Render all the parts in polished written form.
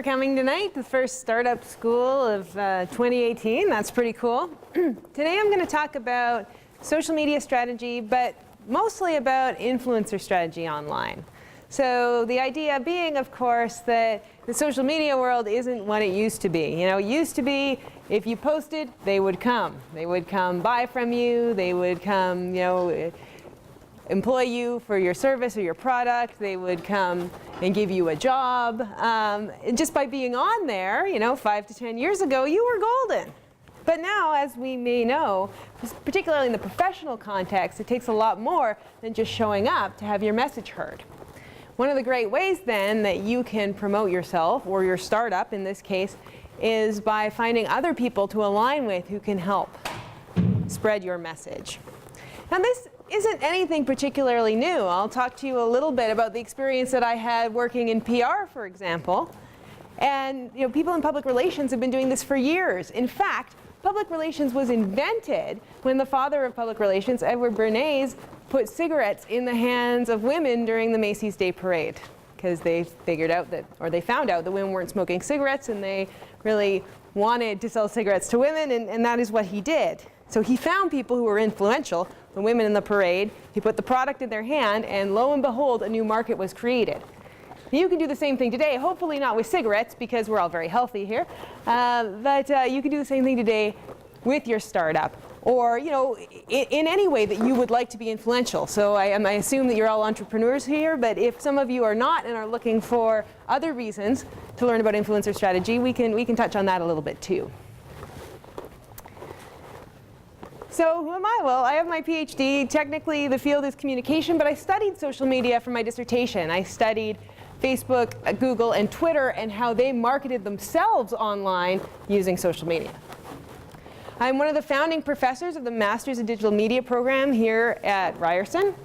coming tonight, the first startup school of 2018. That's pretty cool. Today I'm going to talk about social media strategy, but mostly about influencer strategy online. So the idea being, of course, that the social media world isn't what it used to be. You know, it used to be if you posted, they would come. They would come buy from you. They would come, employ you for your service or your product. They would come and give you a job. And just by being on there, 5 to 10 years ago, you were golden. But now, as we may know, particularly in the professional context, it takes a lot more than just showing up to have your message heard. One of the great ways then that you can promote yourself, or your startup in this case, is by finding other people to align with who can help spread your message. Now this isn't anything particularly new. I'll talk to you a little bit about the experience that I had working in PR, for example. And people in public relations have been doing this for years. In fact, public relations was invented when the father of public relations, Edward Bernays, put cigarettes in the hands of women during the Macy's Day Parade, because they figured out that, or they found out that women weren't smoking cigarettes, and they really wanted to sell cigarettes to women, and that is what he did. So he found people who were influential, the women in the parade. He put the product in their hand, and lo and behold, a new market was created. You can do the same thing today, hopefully not with cigarettes, because we're all very healthy here, but you can do the same thing today with your startup, or in any way that you would like to be influential. So I assume that you're all entrepreneurs here, but if some of you are not and are looking for other reasons to learn about influencer strategy, we can touch on that a little bit too. So who am I? Well, I have my PhD. Technically, the field is communication, but I studied social media for my dissertation. I studied Facebook, Google, and Twitter, and how they marketed themselves online using social media. I'm one of the founding professors of the Masters in Digital Media program here at Ryerson.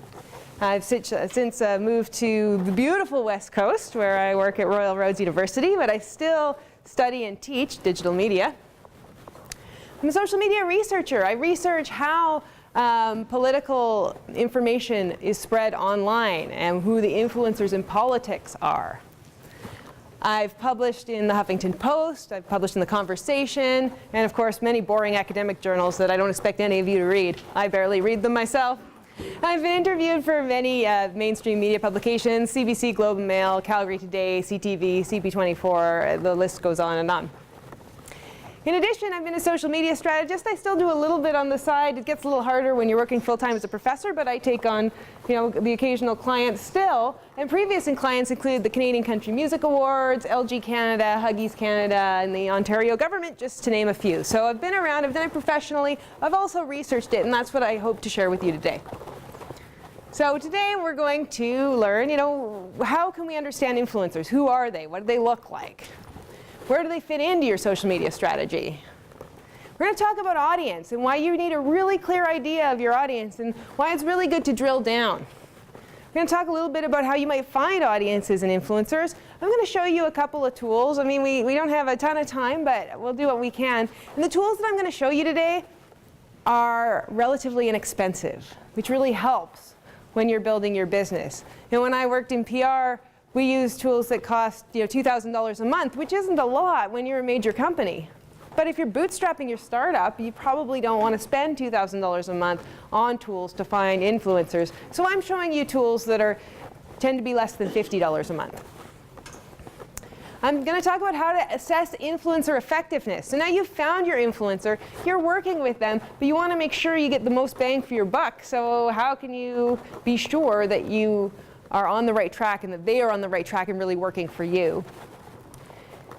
I've since moved to the beautiful West Coast, where I work at Royal Roads University, but I still study and teach digital media. I'm a social media researcher. I research how political information is spread online and who the influencers in politics are. I've published in the Huffington Post, I've published in The Conversation, and of course many boring academic journals that I don't expect any of you to read. I barely read them myself. I've been interviewed for many mainstream media publications: CBC, Globe and Mail, Calgary Today, CTV, CP24, the list goes on and on. In addition, I've been a social media strategist. I still do a little bit on the side. It gets a little harder when you're working full-time as a professor, but I take on the occasional client still. And previous clients include the Canadian Country Music Awards, LG Canada, Huggies Canada, and the Ontario government, just to name a few. So I've been around, I've done it professionally, I've also researched it, and that's what I hope to share with you today. So today we're going to learn, how can we understand influencers? Who are they? What do they look like? Where do they fit into your social media strategy? We're going to talk about audience and why you need a really clear idea of your audience and why it's really good to drill down. We're going to talk a little bit about how you might find audiences and influencers. I'm going to show you a couple of tools. I mean, we don't have a ton of time, but we'll do what we can. And the tools that I'm going to show you today are relatively inexpensive, which really helps when you're building your business. When I worked in PR, we use tools that cost $2,000 a month, which isn't a lot when you're a major company. But if you're bootstrapping your startup, you probably don't want to spend $2,000 a month on tools to find influencers. So I'm showing you tools that tend to be less than $50 a month. I'm going to talk about how to assess influencer effectiveness. So now you've found your influencer, you're working with them, but you want to make sure you get the most bang for your buck. So how can you be sure that you are on the right track and that they are on the right track and really working for you?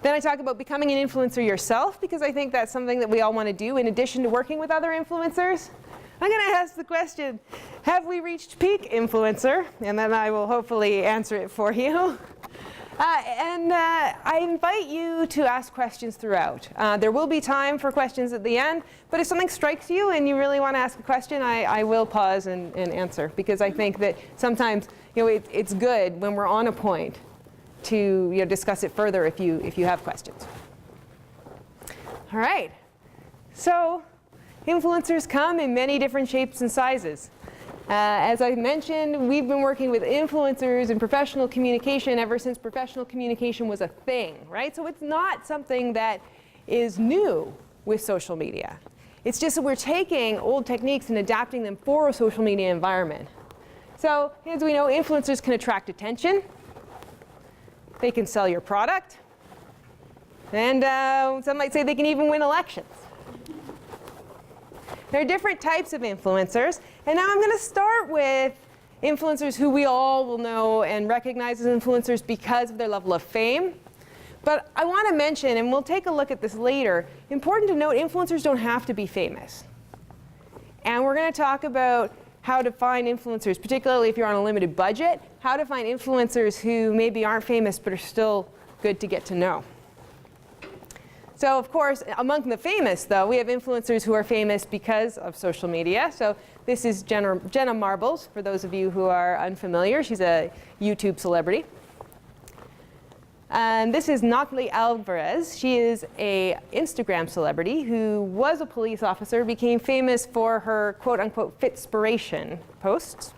Then I talk about becoming an influencer yourself, because I think that's something that we all want to do in addition to working with other influencers. I'm going to ask the question, have we reached peak influencer? And then I will hopefully answer it for you. I invite you to ask questions throughout. There will be time for questions at the end, but if something strikes you and you really want to ask a question, I will pause and answer, because I think that sometimes it's good when we're on a point to discuss it further if you have questions. All right. So influencers come in many different shapes and sizes. As I mentioned, we've been working with influencers in professional communication ever since professional communication was a thing, right? So it's not something that is new with social media. It's just that we're taking old techniques and adapting them for a social media environment. So as we know, influencers can attract attention. They can sell your product. And some might say they can even win elections. There are different types of influencers. And now I'm going to start with influencers who we all will know and recognize as influencers because of their level of fame. But I want to mention, and we'll take a look at this later, important to note, influencers don't have to be famous. And we're going to talk about how to find influencers, particularly if you're on a limited budget, how to find influencers who maybe aren't famous but are still good to get to know. So of course, among the famous, though, we have influencers who are famous because of social media. So this is Jenna Marbles, for those of you who are unfamiliar. She's a YouTube celebrity. And this is Natalie Alvarez. She is an Instagram celebrity who was a police officer, became famous for her quote-unquote fitspiration posts.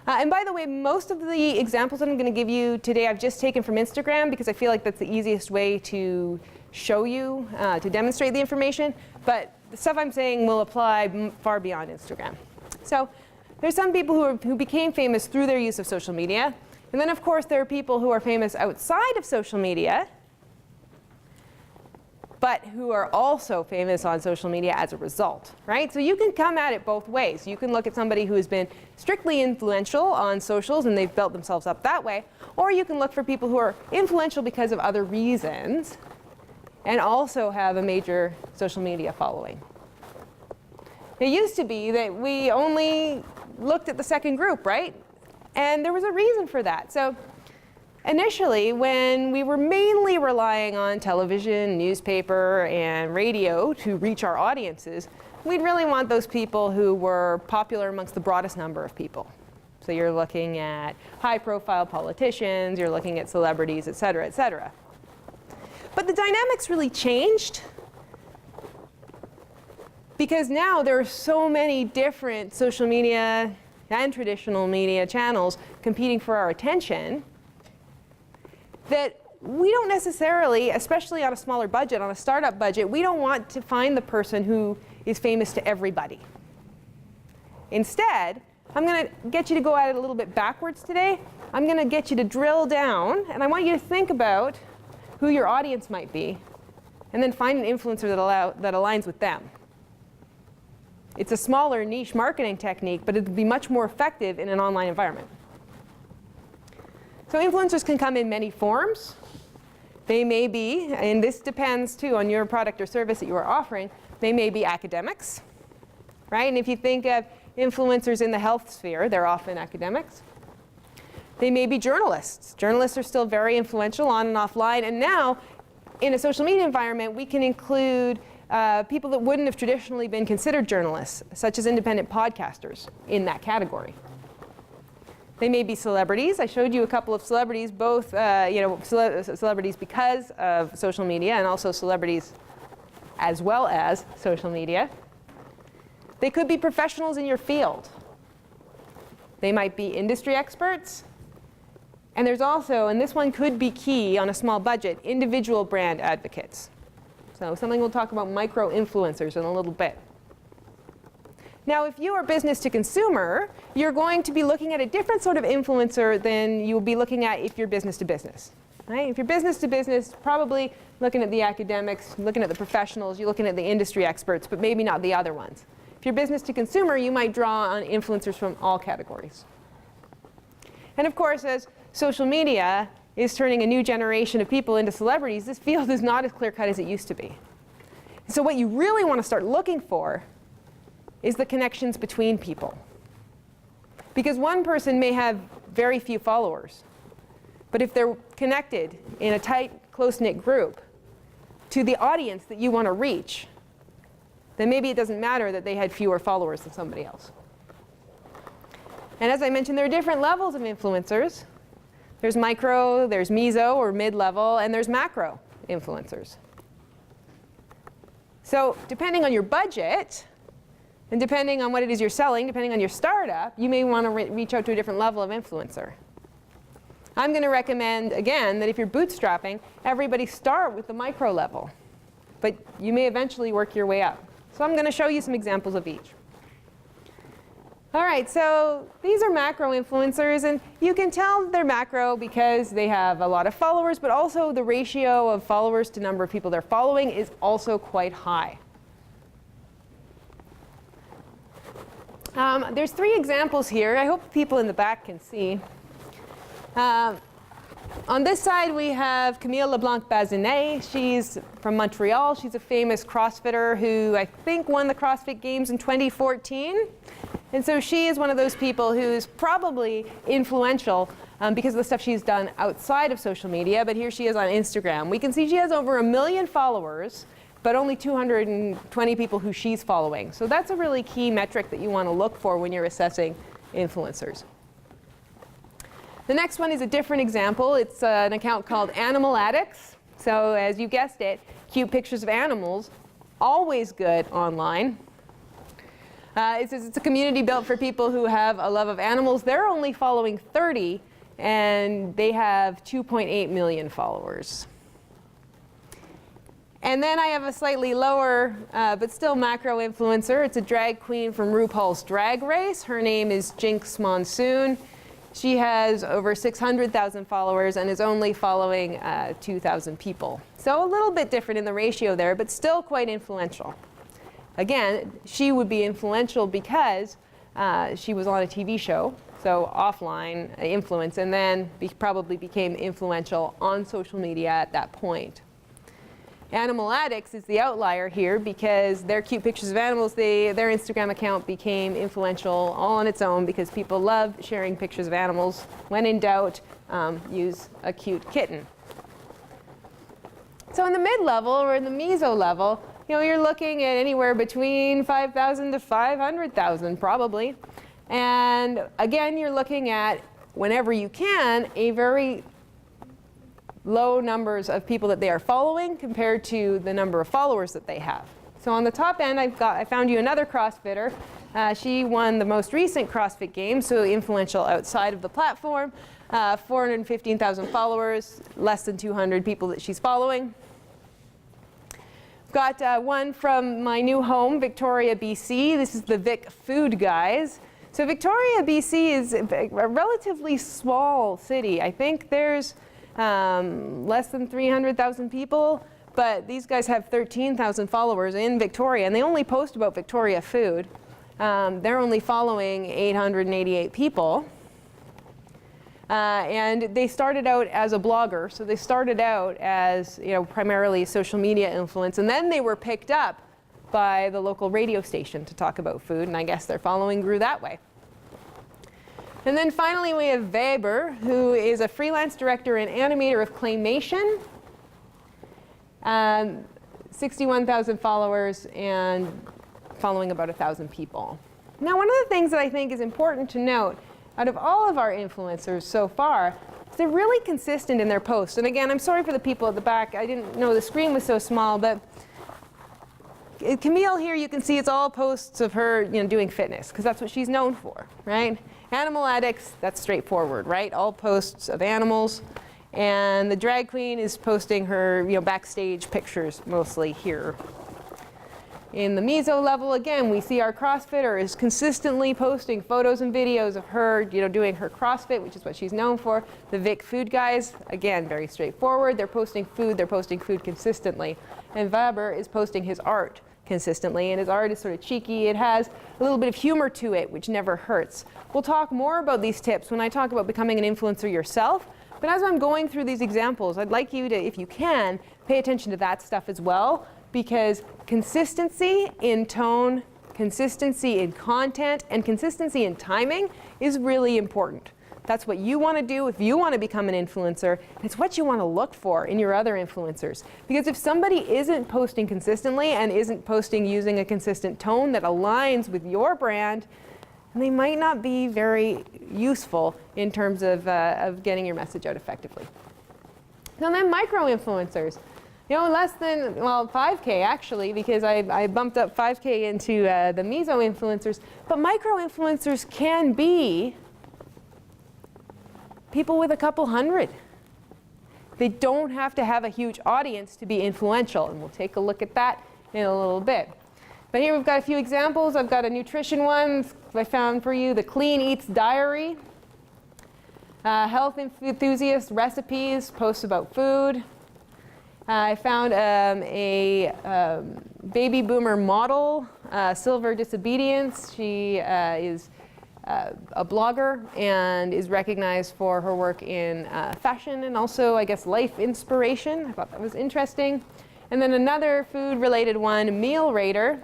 And by the way, most of the examples that I'm going to give you today I've just taken from Instagram because I feel like that's the easiest way to show you, to demonstrate the information. But the stuff I'm saying will apply far beyond Instagram. So there's some people who became famous through their use of social media. And then, of course, there are people who are famous outside of social media, but who are also famous on social media as a result, right? So you can come at it both ways. You can look at somebody who has been strictly influential on socials and they've built themselves up that way. Or you can look for people who are influential because of other reasons and also have a major social media following. It used to be that we only looked at the second group, right? And there was a reason for that. So initially, when we were mainly relying on television, newspaper, and radio to reach our audiences, we'd really want those people who were popular amongst the broadest number of people. So you're looking at high-profile politicians, you're looking at celebrities, et cetera, et cetera. But the dynamics really changed because now there are so many different social media and traditional media channels competing for our attention that we don't necessarily, especially on a smaller budget, on a startup budget, we don't want to find the person who is famous to everybody. Instead, I'm going to get you to go at it a little bit backwards today. I'm going to get you to drill down, and I want you to think about who your audience might be, and then find an influencer that aligns with them. It's a smaller niche marketing technique, but it'll be much more effective in an online environment. So influencers can come in many forms. They may be, and this depends too on your product or service that you are offering, they may be academics, right? And if you think of influencers in the health sphere, they're often academics. They may be journalists. Journalists are still very influential on and offline. And now, in a social media environment, we can include people that wouldn't have traditionally been considered journalists, such as independent podcasters, in that category. They may be celebrities. I showed you a couple of celebrities, both celebrities because of social media and also celebrities as well as social media. They could be professionals in your field. They might be industry experts. And there's also, and this one could be key on a small budget, individual brand advocates. So something we'll talk about micro-influencers in a little bit. Now, if you are business to consumer, you're going to be looking at a different sort of influencer than you'll be looking at if you're business to business. Right? If you're business to business, probably looking at the academics, looking at the professionals, you're looking at the industry experts, but maybe not the other ones. If you're business to consumer, you might draw on influencers from all categories. And of course, as social media is turning a new generation of people into celebrities, this field is not as clear-cut as it used to be. So what you really want to start looking for is the connections between people. Because one person may have very few followers, but if they're connected in a tight, close-knit group to the audience that you want to reach, then maybe it doesn't matter that they had fewer followers than somebody else. And as I mentioned, there are different levels of influencers. There's micro, there's meso or mid-level, and there's macro influencers. So depending on your budget, And depending on what it is you're selling, depending on your startup, you may want to reach out to a different level of influencer. I'm going to recommend, again, that if you're bootstrapping, everybody start with the micro level. But you may eventually work your way up. So I'm going to show you some examples of each. All right, so these are macro influencers. And you can tell they're macro because they have a lot of followers, but also the ratio of followers to number of people they're following is also quite high. There's 3 examples here. I hope people in the back can see. On this side, we have Camille LeBlanc-Bazinet. She's from Montreal. She's a famous CrossFitter who I think won the CrossFit Games in 2014. And so she is one of those people who's probably influential because of the stuff she's done outside of social media. But here she is on Instagram. We can see she has over 1 million followers, but only 220 people who she's following. So that's a really key metric that you want to look for when you're assessing influencers. The next one is a different example. It's an account called Animal Addicts. So as you guessed it, cute pictures of animals, always good online. It says it's a community built for people who have a love of animals. They're only following 30, and they have 2.8 million followers. And then I have a slightly lower, but still macro influencer. It's a drag queen from RuPaul's Drag Race. Her name is Jinx Monsoon. She has over 600,000 followers and is only following 2,000 people. So a little bit different in the ratio there, but still quite influential. Again, she would be influential because she was on a TV show, so offline influence, and then probably became influential on social media at that point. Animal Addicts is the outlier here because their cute pictures of animals, their Instagram account became influential all on its own because people love sharing pictures of animals. When in doubt, use a cute kitten. So in the mid-level or in the meso level, you're looking at anywhere between 5,000 to 500,000 probably. And again, you're looking at, whenever you can, a very low numbers of people that they are following compared to the number of followers that they have. So on the top end, I found you another CrossFitter. She won the most recent CrossFit Games, so influential outside of the platform. 415,000 followers, less than 200 people that she's following. Got one from my new home, Victoria, BC. This is the Vic Food Guys. So Victoria, BC is a relatively small city. I think there's less than 300,000 people, but these guys have 13,000 followers in Victoria, and they only post about Victoria food. They're only following 888 people. And they started out as a blogger, so they started out as primarily social media influence, and then they were picked up by the local radio station to talk about food, and I guess their following grew that way. And then finally we have Weber, who is a freelance director and animator of claymation. 61,000 followers and following about 1,000 people. Now one of the things that I think is important to note out of all of our influencers so far is they're really consistent in their posts. And again, I'm sorry for the people at the back. I didn't know the screen was so small, but Camille here, you can see it's all posts of her doing fitness, because that's what she's known for, right? Animal Addicts, that's straightforward, right? All posts of animals. And the drag queen is posting her backstage pictures mostly here. In the meso level, again, we see our CrossFitter is consistently posting photos and videos of her doing her CrossFit, which is what she's known for. The Vic Food Guys, again, very straightforward. They're posting food consistently. And Weber is posting his art consistently, and his art is sort of cheeky. It has a little bit of humor to it, which never hurts. We'll talk more about these tips when I talk about becoming an influencer yourself. But as I'm going through these examples, I'd like you to, if you can, pay attention to that stuff as well, because consistency in tone, consistency in content, and consistency in timing is really important. That's what you want to do if you want to become an influencer, and it's what you want to look for in your other influencers. Because if somebody isn't posting consistently and isn't posting using a consistent tone that aligns with your brand, they might not be very useful in terms of getting your message out effectively. Now then, micro-influencers. You know, less than, well, 5K actually, because I bumped up 5K into the meso influencers. But micro influencers can be people with a couple hundred. They don't have to have a huge audience to be influential, and we'll take a look at that in a little bit. But here we've got a few examples. I've got a nutrition one I found for you, the Clean Eats Diary. Health enthusiast recipes, posts about food. I found a baby boomer model, Silver Disobedience. She is a blogger and is recognized for her work in fashion and also, I guess, life inspiration. I thought that was interesting. And then another food-related one, Meal Rater.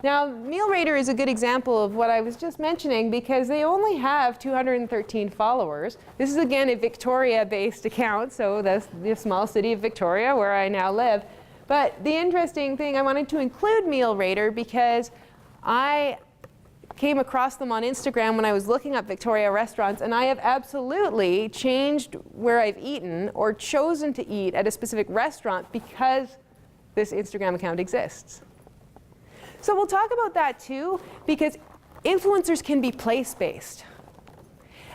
Now, Meal Rater is a good example of what I was just mentioning because they only have 213 followers. This is, again, a Victoria-based account, so that's the small city of Victoria where I now live. But the interesting thing, I wanted to include Meal Rater because I came across them on Instagram when I was looking up Victoria restaurants, and I have absolutely changed where I've eaten or chosen to eat at a specific restaurant because this Instagram account exists. So we'll talk about that too, because influencers can be place-based.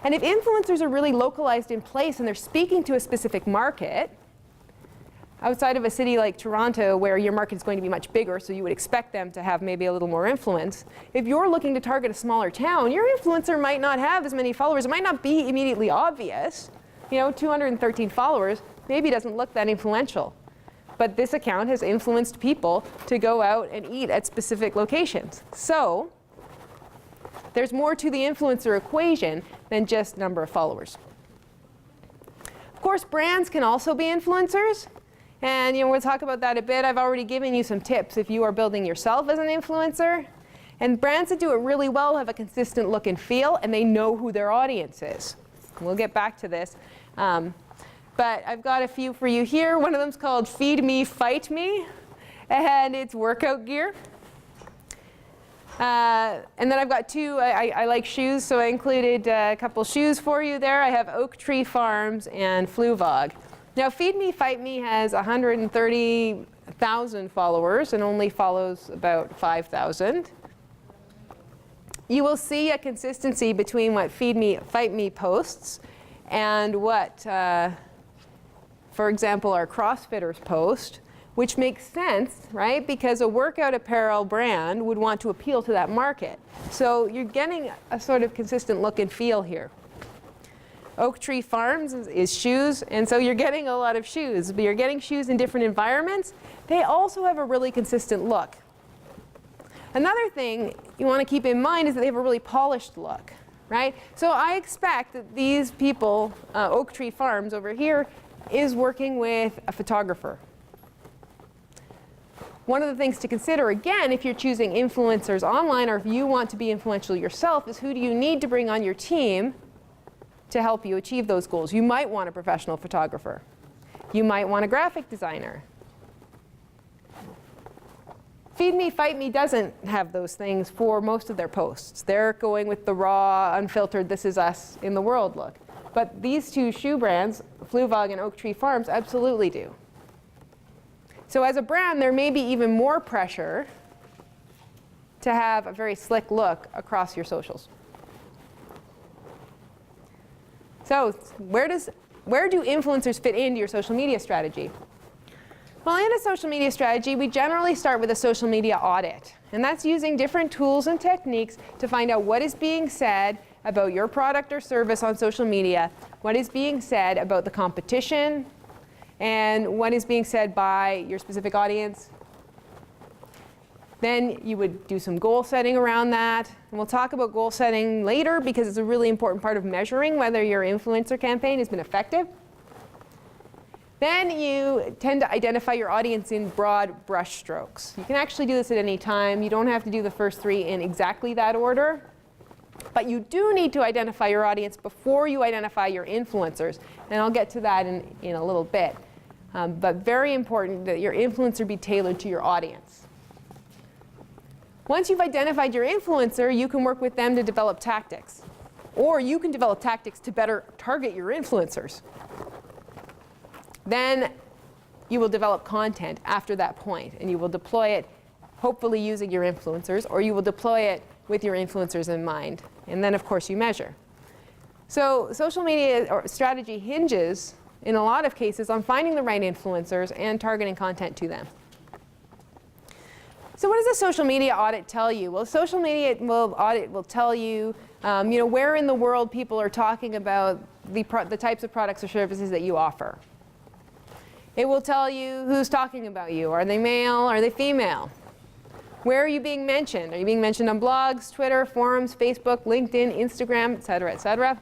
And if influencers are really localized in place and they're speaking to a specific market, outside of a city like Toronto where your market is going to be much bigger, so you would expect them to have maybe a little more influence, if you're looking to target a smaller town, your influencer might not have as many followers. It might not be immediately obvious. You know, 213 followers maybe doesn't look that influential. But this account has influenced people to go out and eat at specific locations. So there's more to the influencer equation than just number of followers. Of course, brands can also be influencers. And we'll talk about that a bit. I've already given you some tips if you are building yourself as an influencer. And brands that do it really well have a consistent look and feel, and they know who their audience is. We'll get back to this. But I've got a few for you here. One of them's called Feed Me, Fight Me, and it's workout gear. And then I've got two, I like shoes, so I included a couple shoes for you there. I have Oak Tree Farms and Fluvog. Now, Feed Me, Fight Me has 130,000 followers and only follows about 5,000. You will see a consistency between what Feed Me, Fight Me posts and what, for example, our CrossFitters post, which makes sense, right? Because a workout apparel brand would want to appeal to that market. So you're getting a sort of consistent look and feel here. Oak Tree Farms is shoes, and so you're getting a lot of shoes, but you're getting shoes in different environments. They also have a really consistent look. Another thing you want to keep in mind is that they have a really polished look, right? So I expect that these people, Oak Tree Farms over here, is working with a photographer. One of the things to consider, again, if you're choosing influencers online or if you want to be influential yourself, is who do you need to bring on your team to help you achieve those goals. You might want a professional photographer. You might want a graphic designer. Feed Me, Fight Me doesn't have those things for most of their posts. They're going with the raw, unfiltered, this is us in the world look. But these two shoe brands, Fluvog and Oak Tree Farms, absolutely do. So as a brand, there may be even more pressure to have a very slick look across your socials. So where do influencers fit into your social media strategy? Well, in a social media strategy, we generally start with a social media audit. And that's using different tools and techniques to find out what is being said about your product or service on social media, what is being said about the competition, and what is being said by your specific audience. Then you would do some goal setting around that. And we'll talk about goal setting later because it's a really important part of measuring whether your influencer campaign has been effective. Then you tend to identify your audience in broad brush strokes. You can actually do this at any time. You don't have to do the first three in exactly that order. But you do need to identify your audience before you identify your influencers. And I'll get to that in a little bit. But very important that your influencer be tailored to your audience. Once you've identified your influencer, you can work with them to develop tactics. Or you can develop tactics to better target your influencers. Then you will develop content after that point, and you will deploy it hopefully using your influencers, or you will deploy it with your influencers in mind. And then, of course, you measure. So social media or strategy hinges, in a lot of cases, on finding the right influencers and targeting content to them. So what does a social media audit tell you? Well, social media audit will tell you, where in the world people are talking about the types of products or services that you offer. It will tell you who's talking about you. Are they male? Are they female? Where are you being mentioned? Are you being mentioned on blogs, Twitter, forums, Facebook, LinkedIn, Instagram, et cetera, et cetera?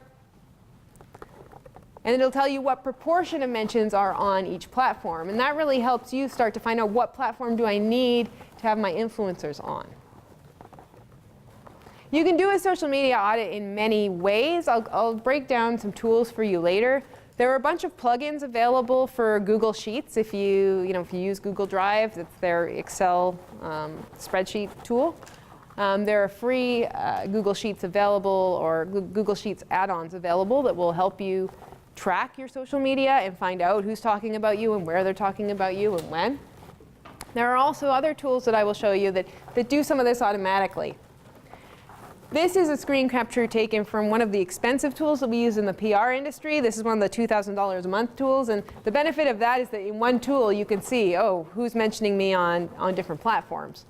And it'll tell you what proportion of mentions are on each platform. And that really helps you start to find out what platform do I need to have my influencers on. You can do a social media audit in many ways. I'll break down some tools for you later. There are a bunch of plugins available for Google Sheets. If you use Google Drive, it's their Excel spreadsheet tool. There are free Google Sheets available, or Google Sheets add-ons available that will help you track your social media and find out who's talking about you and where they're talking about you and when. There are also other tools that I will show you that do some of this automatically. This is a screen capture taken from one of the expensive tools that we use in the PR industry. This is one of the $2,000 a month tools. And the benefit of that is that in one tool you can see, oh, who's mentioning me on different platforms.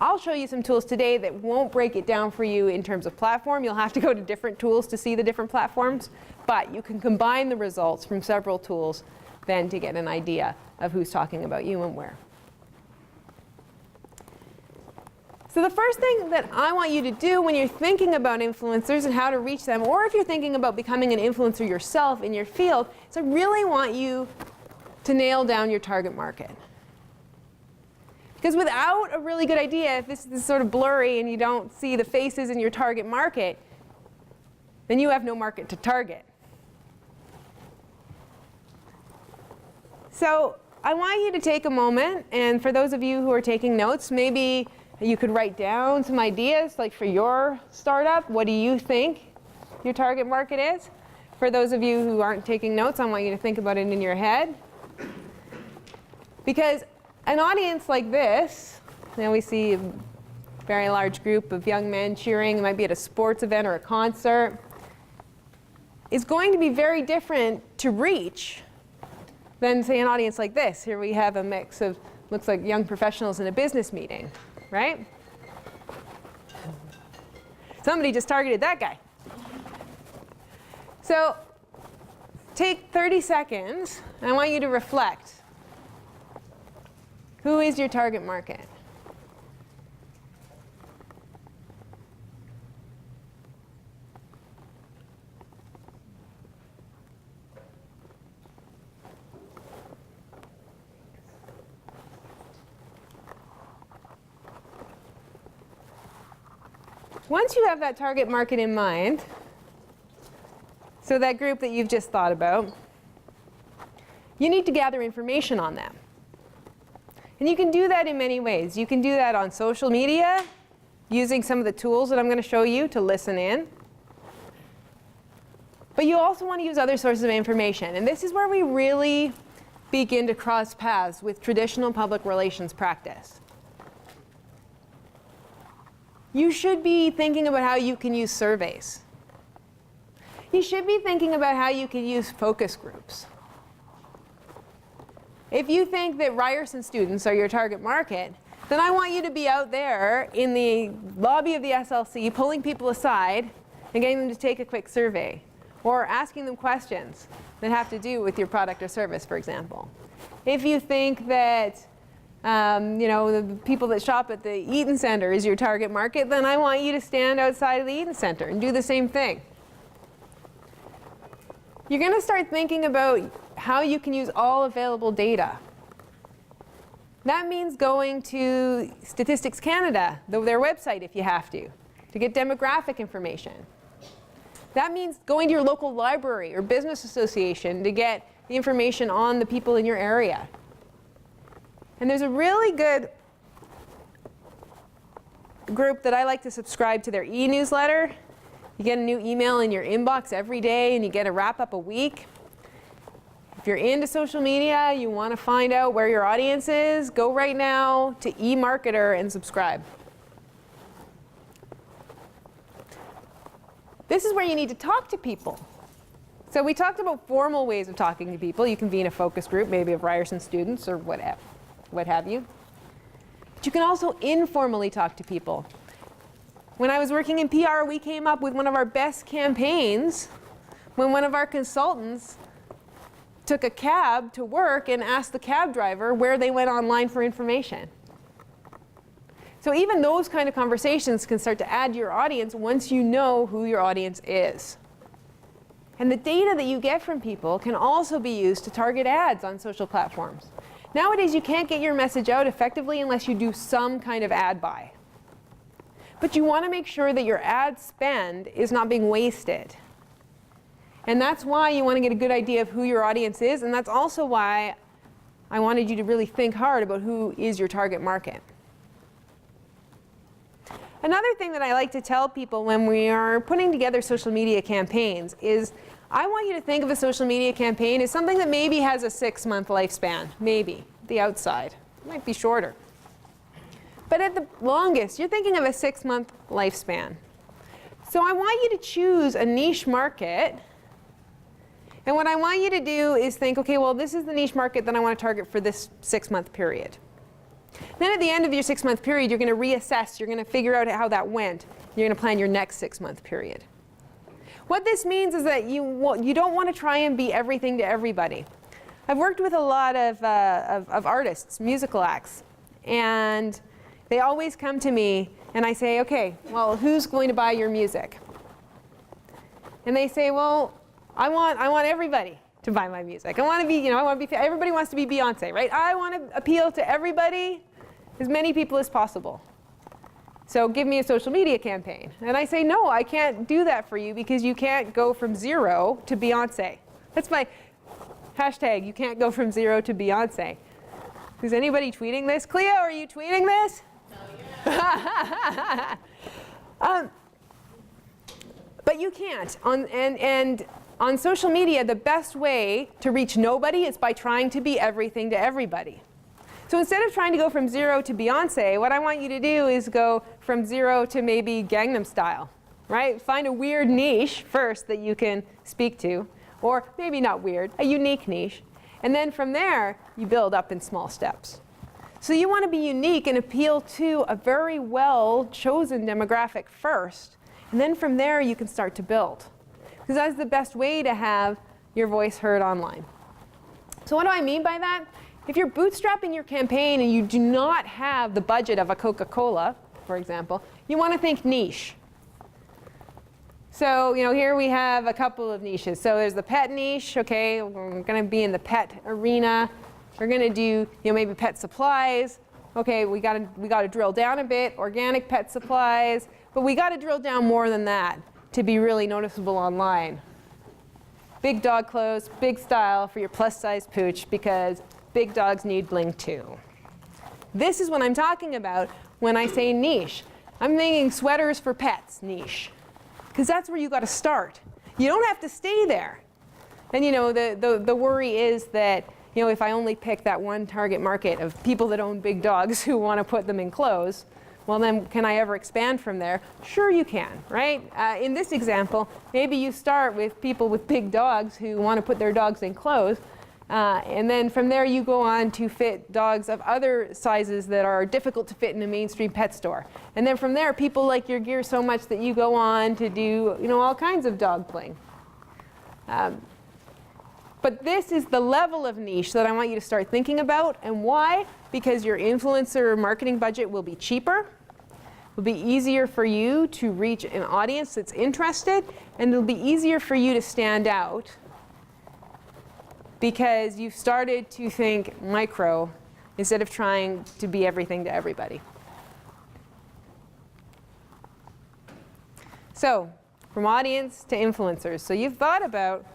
I'll show you some tools today that won't break it down for you in terms of platform. You'll have to go to different tools to see the different platforms. But you can combine the results from several tools then to get an idea of who's talking about you and where. So the first thing that I want you to do when you're thinking about influencers and how to reach them, or if you're thinking about becoming an influencer yourself in your field, is I really want you to nail down your target market. Because without a really good idea, if this is sort of blurry and you don't see the faces in your target market, then you have no market to target. So I want you to take a moment, and for those of you who are taking notes, maybe you could write down some ideas, like for your startup, what do you think your target market is? For those of you who aren't taking notes, I want you to think about it in your head. Because an audience like this, now we see a very large group of young men cheering, it might be at a sports event or a concert, is going to be very different to reach than, say, an audience like this. Here we have a mix of, looks like young professionals in a business meeting. Right? Somebody just targeted that guy. So take 30 seconds, and I want you to reflect. Who is your target market? Once you have that target market in mind, so that group that you've just thought about, you need to gather information on them. And you can do that in many ways. You can do that on social media, using some of the tools that I'm going to show you to listen in. But you also want to use other sources of information. And this is where we really begin to cross paths with traditional public relations practice. You should be thinking about how you can use surveys. You should be thinking about how you can use focus groups. If you think that Ryerson students are your target market, then I want you to be out there in the lobby of the SLC pulling people aside and getting them to take a quick survey, or asking them questions that have to do with your product or service, for example. If you think that the people that shop at the Eaton Center is your target market, then I want you to stand outside of the Eaton Center and do the same thing. You're going to start thinking about how you can use all available data. That means going to Statistics Canada, their website if you have to get demographic information. That means going to your local library or business association to get the information on the people in your area. And there's a really good group that I like to subscribe to their e-newsletter. You get a new email in your inbox every day, and you get a wrap-up a week. If you're into social media, you want to find out where your audience is, go right now to eMarketer and subscribe. This is where you need to talk to people. So we talked about formal ways of talking to people. You convene a focus group, maybe of Ryerson students or what have you. But you can also informally talk to people. When I was working in PR, we came up with one of our best campaigns when one of our consultants took a cab to work and asked the cab driver where they went online for information. So even those kind of conversations can start to add to your audience once you know who your audience is. And the data that you get from people can also be used to target ads on social platforms. Nowadays, you can't get your message out effectively unless you do some kind of ad buy. But you want to make sure that your ad spend is not being wasted. And that's why you want to get a good idea of who your audience is, and that's also why I wanted you to really think hard about who is your target market. Another thing that I like to tell people when we are putting together social media campaigns is I want you to think of a social media campaign as something that maybe has a 6-month lifespan, maybe, the outside. It might be shorter. But at the longest, you're thinking of a 6-month lifespan. So I want you to choose a niche market. And what I want you to do is think, OK, well, this is the niche market that I want to target for this 6-month period. Then at the end of your 6-month period, you're going to reassess. You're going to figure out how that went. You're going to plan your next 6-month period. What this means is that you don't want to try and be everything to everybody. I've worked with a lot of artists, musical acts. And they always come to me, and I say, OK, well, who's going to buy your music? And they say, well, I want everybody to buy my music. I want to be, everybody wants to be Beyonce, right? I want to appeal to everybody, as many people as possible. So give me a social media campaign. And I say, no, I can't do that for you because you can't go from 0 to Beyonce. That's my hashtag, you can't go from 0 to Beyonce. Is anybody tweeting this? Cleo, are you tweeting this? No, yeah. But you can't. And on social media, the best way to reach nobody is by trying to be everything to everybody. So instead of trying to go from 0 to Beyonce, what I want you to do is go from 0 to maybe Gangnam Style, right? Find a weird niche first that you can speak to, or maybe not weird, a unique niche. And then from there, you build up in small steps. So you want to be unique and appeal to a very well-chosen demographic first. And then from there, you can start to build. Because that's the best way to have your voice heard online. So what do I mean by that? If you're bootstrapping your campaign and you do not have the budget of a Coca-Cola, for example, you want to think niche. So here we have a couple of niches. So there's the pet niche. OK, we're going to be in the pet arena. We're going to do maybe pet supplies. OK, we got to drill down a bit, organic pet supplies. But we got to drill down more than that to be really noticeable online. Big dog clothes, big style for your plus-size pooch, because big dogs need bling too. This is what I'm talking about when I say niche. I'm thinking sweaters for pets niche, because that's where you got to start. You don't have to stay there. And the worry is that if I only pick that one target market of people that own big dogs who want to put them in clothes, well, then can I ever expand from there? Sure you can, right? In this example, maybe you start with people with big dogs who want to put their dogs in clothes. And then from there, you go on to fit dogs of other sizes that are difficult to fit in a mainstream pet store. And then from there, people like your gear so much that you go on to do all kinds of dog bling. But this is the level of niche that I want you to start thinking about. And why? Because your influencer marketing budget will be cheaper. It'll be easier for you to reach an audience that's interested. And it'll be easier for you to stand out because you've started to think micro instead of trying to be everything to everybody. So from audience to influencers. So you've thought about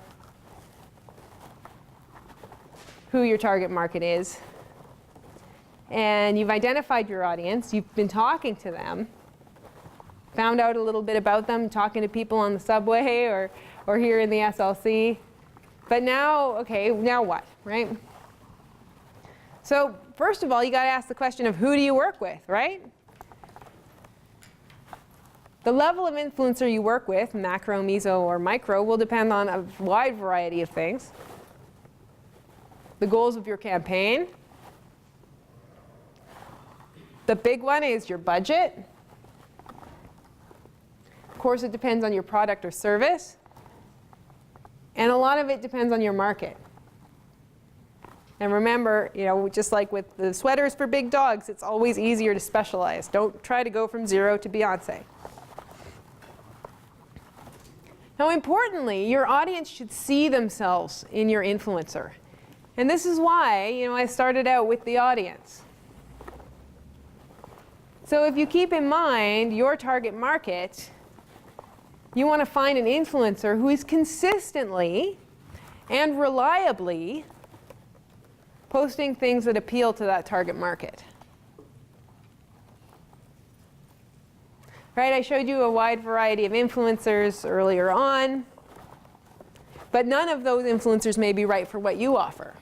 who your target market is. And you've identified your audience. You've been talking to them. Found out a little bit about them, talking to people on the subway or here in the SLC. But now, okay, now what, right? So first of all, you got to ask the question of who do you work with, right? The level of influencer you work with, macro, meso, or micro, will depend on a wide variety of things. The goals of your campaign. The big one is your budget. Of course, it depends on your product or service. And a lot of it depends on your market. And remember, just like with the sweaters for big dogs, it's always easier to specialize. Don't try to go from 0 to Beyonce. Now, importantly, your audience should see themselves in your influencer. And this is why, I started out with the audience. So if you keep in mind your target market, you want to find an influencer who is consistently and reliably posting things that appeal to that target market. Right, I showed you a wide variety of influencers earlier on, but none of those influencers may be right for what you offer.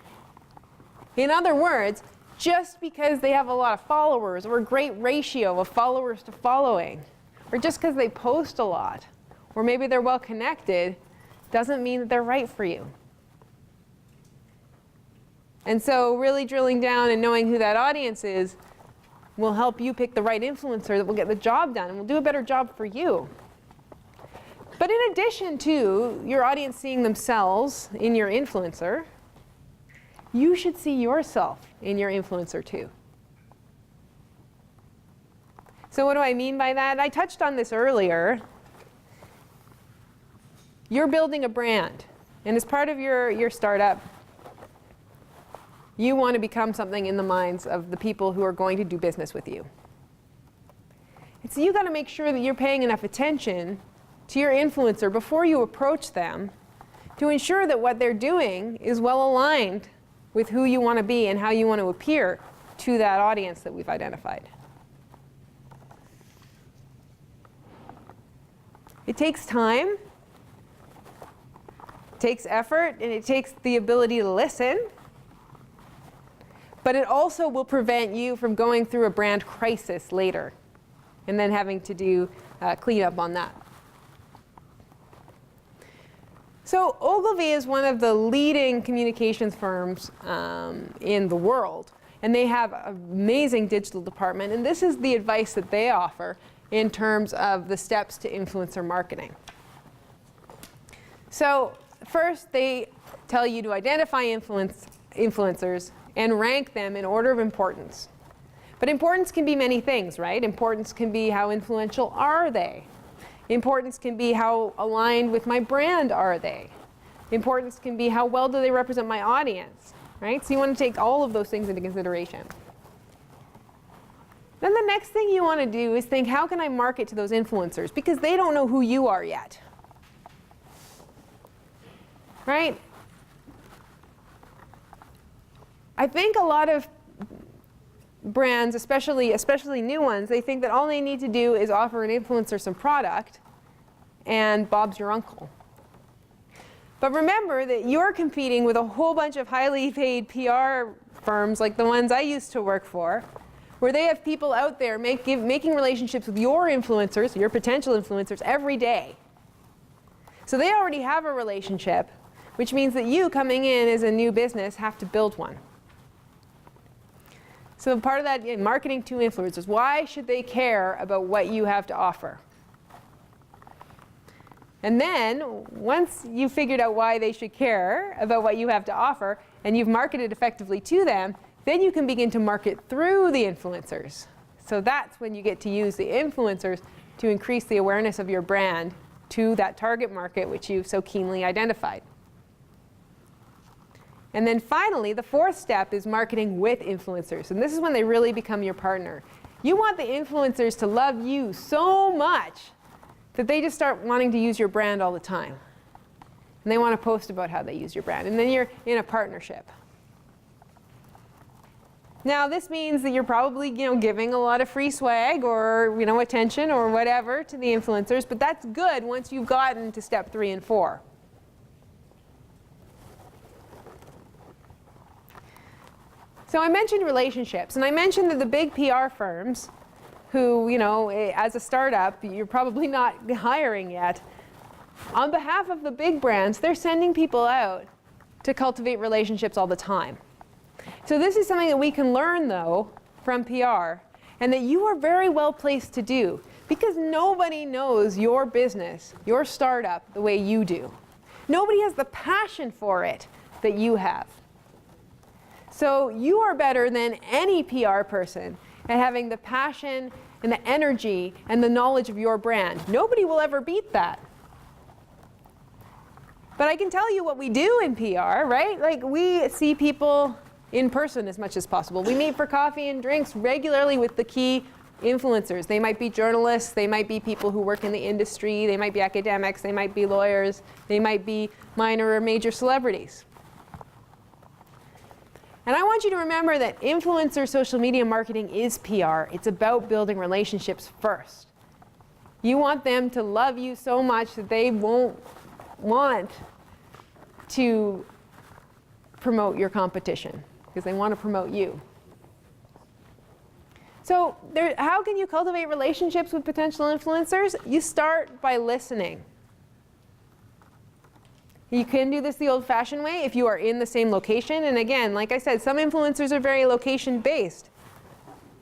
In other words, just because they have a lot of followers or a great ratio of followers to following, or just because they post a lot, or maybe they're well connected, doesn't mean that they're right for you. And so really drilling down and knowing who that audience is will help you pick the right influencer that will get the job done and will do a better job for you. But in addition to your audience seeing themselves in your influencer, you should see yourself in your influencer too. So what do I mean by that? I touched on this earlier. You're building a brand, and as part of your startup, you want to become something in the minds of the people who are going to do business with you. And so you've got to make sure that you're paying enough attention to your influencer before you approach them to ensure that what they're doing is well aligned with who you want to be and how you want to appear to that audience that we've identified. It takes time, it takes effort, and it takes the ability to listen. But it also will prevent you from going through a brand crisis later and then having to do cleanup on that. So Ogilvy is one of the leading communications firms in the world. And they have an amazing digital department. And this is the advice that they offer in terms of the steps to influencer marketing. So first, they tell you to identify influencers and rank them in order of importance. But importance can be many things, right? Importance can be how influential are they? Importance can be how aligned with my brand are they? Importance can be how well do they represent my audience, right? So you want to take all of those things into consideration. Then the next thing you want to do is think, how can I market to those influencers? Because they don't know who you are yet, right? I think a lot of brands, especially new ones, they think that all they need to do is offer an influencer some product, and Bob's your uncle. But remember that you're competing with a whole bunch of highly paid PR firms like the ones I used to work for, where they have people out there making relationships with your influencers, your potential influencers, every day. So they already have a relationship, which means that you, coming in as a new business, have to build one. So part of that, marketing to influencers. Why should they care about what you have to offer? And then, once you've figured out why they should care about what you have to offer, and you've marketed effectively to them, then you can begin to market through the influencers. So that's when you get to use the influencers to increase the awareness of your brand to that target market which you've so keenly identified. And then finally, the fourth step is marketing with influencers. And this is when they really become your partner. You want the influencers to love you so much that they just start wanting to use your brand all the time. And they want to post about how they use your brand. And then you're in a partnership. Now, this means that you're probably giving a lot of free swag or attention or whatever to the influencers. But that's good once you've gotten to step 3 and 4. So I mentioned relationships, and I mentioned that the big PR firms who, as a startup, you're probably not hiring yet. On behalf of the big brands, they're sending people out to cultivate relationships all the time. So this is something that we can learn, though, from PR, and that you are very well placed to do, because nobody knows your business, your startup, the way you do. Nobody has the passion for it that you have. So you are better than any PR person at having the passion and the energy and the knowledge of your brand. Nobody will ever beat that. But I can tell you what we do in PR, right? Like, we see people in person as much as possible. We meet for coffee and drinks regularly with the key influencers. They might be journalists, they might be people who work in the industry, they might be academics, they might be lawyers, they might be minor or major celebrities. And I want you to remember that influencer social media marketing is PR. It's about building relationships first. You want them to love you so much that they won't want to promote your competition, because they want to promote you. So how can you cultivate relationships with potential influencers? You start by listening. You can do this the old-fashioned way if you are in the same location. And again, like I said, some influencers are very location-based.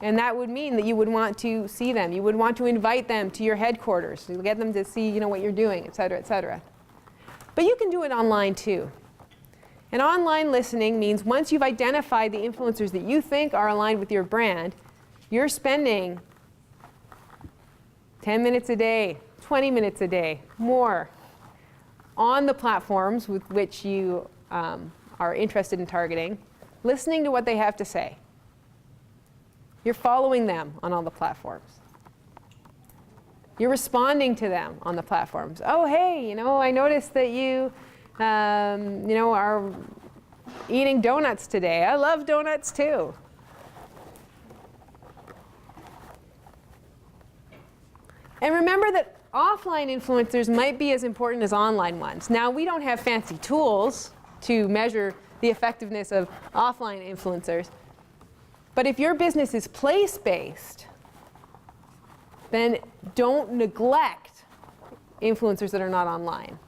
And that would mean that you would want to see them. You would want to invite them to your headquarters to get them to see what you're doing, et cetera, et cetera. But you can do it online, too. And online listening means once you've identified the influencers that you think are aligned with your brand, you're spending 10 minutes a day, 20 minutes a day, more, on the platforms with which you are interested in targeting, listening to what they have to say. You're following them on all the platforms. You're responding to them on the platforms. Oh, hey, I noticed that you, are eating donuts today. I love donuts too. And remember that offline influencers might be as important as online ones. Now, we don't have fancy tools to measure the effectiveness of offline influencers. But if your business is place-based, then don't neglect influencers that are not online.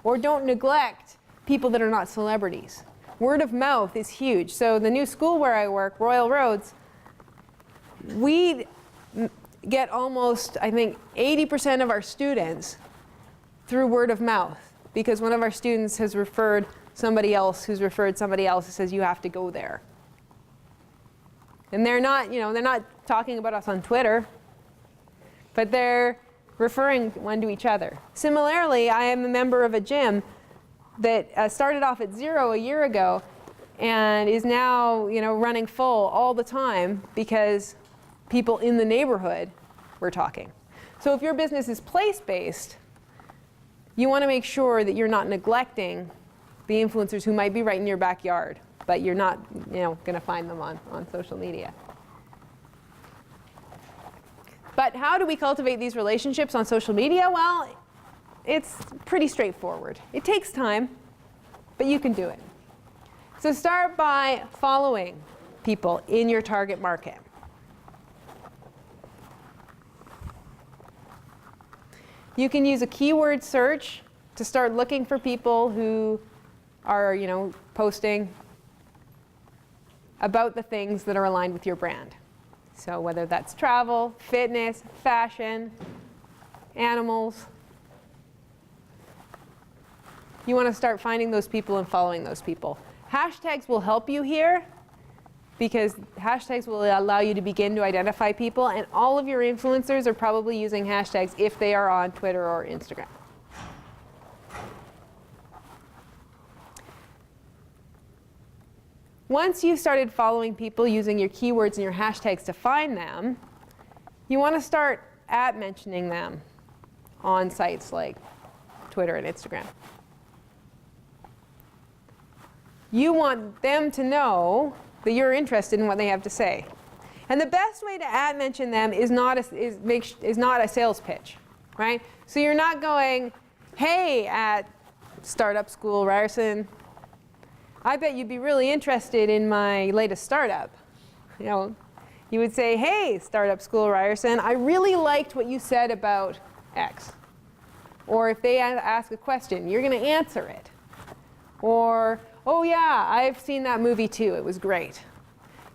Or don't neglect people that are not celebrities. Word of mouth is huge. So the new school where I work, Royal Roads, we get almost, I think, 80% of our students through word of mouth, because one of our students has referred somebody else who's referred somebody else who says you have to go there. And they're not talking about us on Twitter, but they're referring one to each other. Similarly, I am a member of a gym that started off at 0 a year ago and is now running full all the time because people in the neighborhood were talking. So if your business is place-based, you want to make sure that you're not neglecting the influencers who might be right in your backyard, but you're not going to find them on social media. But how do we cultivate these relationships on social media? Well, it's pretty straightforward. It takes time, but you can do it. So start by following people in your target market. You can use a keyword search to start looking for people who are, posting about the things that are aligned with your brand. So whether that's travel, fitness, fashion, animals, you want to start finding those people and following those people. Hashtags will help you here, because hashtags will allow you to begin to identify people, and all of your influencers are probably using hashtags if they are on Twitter or Instagram. Once you've started following people using your keywords and your hashtags to find them, you want to start mentioning them on sites like Twitter and Instagram. You want them to know that you're interested in what they have to say. And the best way to mention them is not a sales pitch, right? So you're not going, hey, at Startup School Ryerson, I bet you'd be really interested in my latest startup. You know, you would say, hey, Startup School Ryerson, I really liked what you said about X. Or if they ask a question, you're going to answer it. Or, oh yeah, I've seen that movie too, it was great.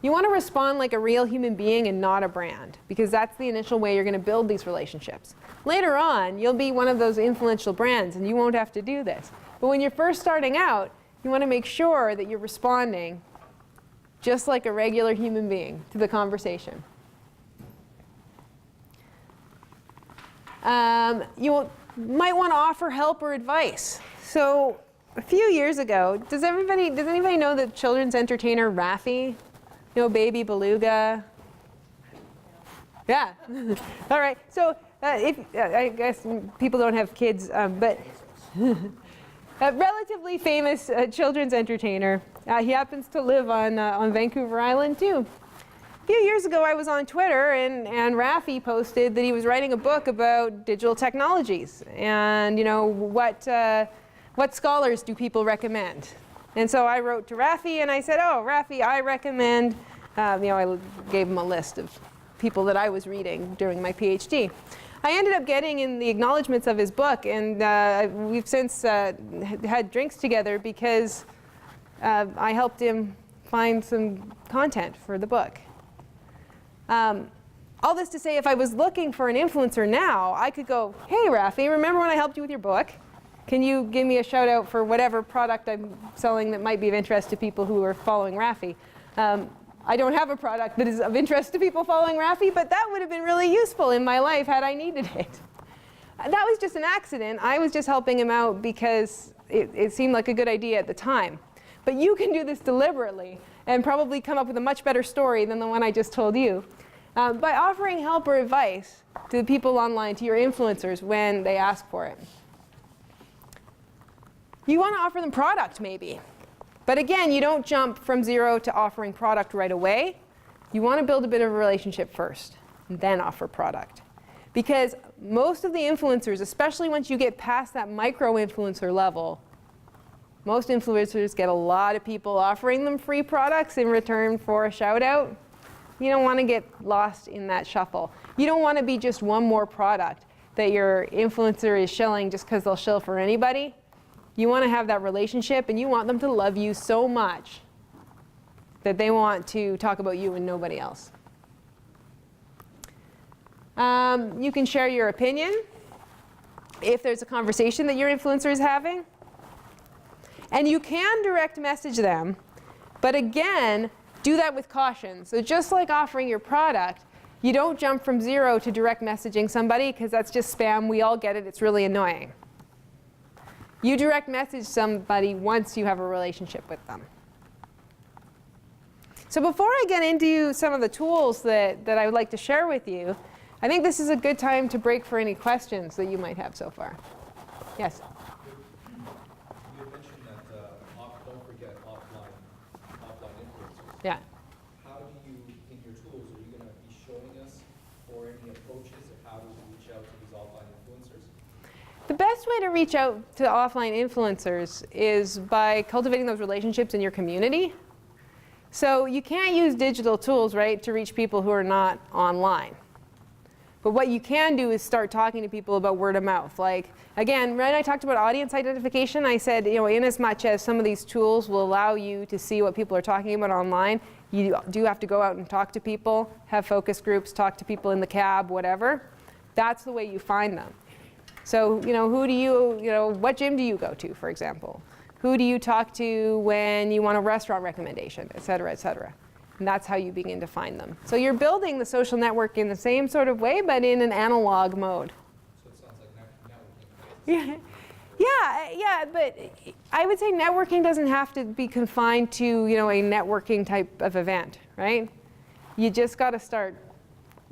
You want to respond like a real human being and not a brand, because that's the initial way you're going to build these relationships. Later on, you'll be one of those influential brands and you won't have to do this. But when you're first starting out, you want to make sure that you're responding just like a regular human being to the conversation. You might want to offer help or advice. So a few years ago, does anybody know the children's entertainer Raffi? You know, Baby Beluga? Yeah. All right. So I guess people don't have kids, but a relatively famous children's entertainer. He happens to live on Vancouver Island too. A few years ago, I was on Twitter, and Raffi posted that he was writing a book about digital technologies, and you know what scholars do people recommend? And so I wrote to Raffi, and I said, oh, Raffi, I recommend. You know, I gave him a list of people that I was reading during my PhD. I ended up getting in the acknowledgments of his book, and we've since had drinks together because I helped him find some content for the book. All this to say, if I was looking for an influencer now, I could go, hey, Raffi, remember when I helped you with your book? Can you give me a shout out for whatever product I'm selling that might be of interest to people who are following Raffi? I don't have a product that is of interest to people following Raffi, but that would have been really useful in my life had I needed it. That was just an accident. I was just helping him out because it seemed like a good idea at the time. But you can do this deliberately and probably come up with a much better story than the one I just told you by offering help or advice to the people online, to your influencers when they ask for it. You want to offer them product, maybe. But again, you don't jump from zero to offering product right away. You want to build a bit of a relationship first, and then offer product. Because most of the influencers, especially once you get past that micro-influencer level, most influencers get a lot of people offering them free products in return for a shout-out. You don't want to get lost in that shuffle. You don't want to be just one more product that your influencer is shilling just because they'll shill for anybody. You want to have that relationship, and you want them to love you so much that they want to talk about you and nobody else. You can share your opinion if there's a conversation that your influencer is having. And you can direct message them, but again, do that with caution. So just like offering your product, you don't jump from zero to direct messaging somebody, because that's just spam. We all get it. It's really annoying. You direct message somebody once you have a relationship with them. So before I get into some of the tools that I would like to share with you, I think this is a good time to break for any questions that you might have so far. Yes? You had mentioned that don't forget offline influencers. Yeah. How do you, in your tools, are you going to be showing us or any approaches of how to reach out to these offline influencers? The best way to reach out to offline influencers is by cultivating those relationships in your community. So you can't use digital tools, right, to reach people who are not online. But what you can do is start talking to people about word of mouth. Like, again, when I talked about audience identification, I said, you know, in as much as some of these tools will allow you to see what people are talking about online, you do have to go out and talk to people, have focus groups, talk to people in the cab, whatever. That's the way you find them. So, you know, what gym do you go to, for example? Who do you talk to when you want a restaurant recommendation, et cetera, et cetera. And that's how you begin to find them. So you're building the social network in the same sort of way, but in an analog mode. So it sounds like networking. Yeah, but I would say networking doesn't have to be confined to, you know, a networking type of event, right? You just got to start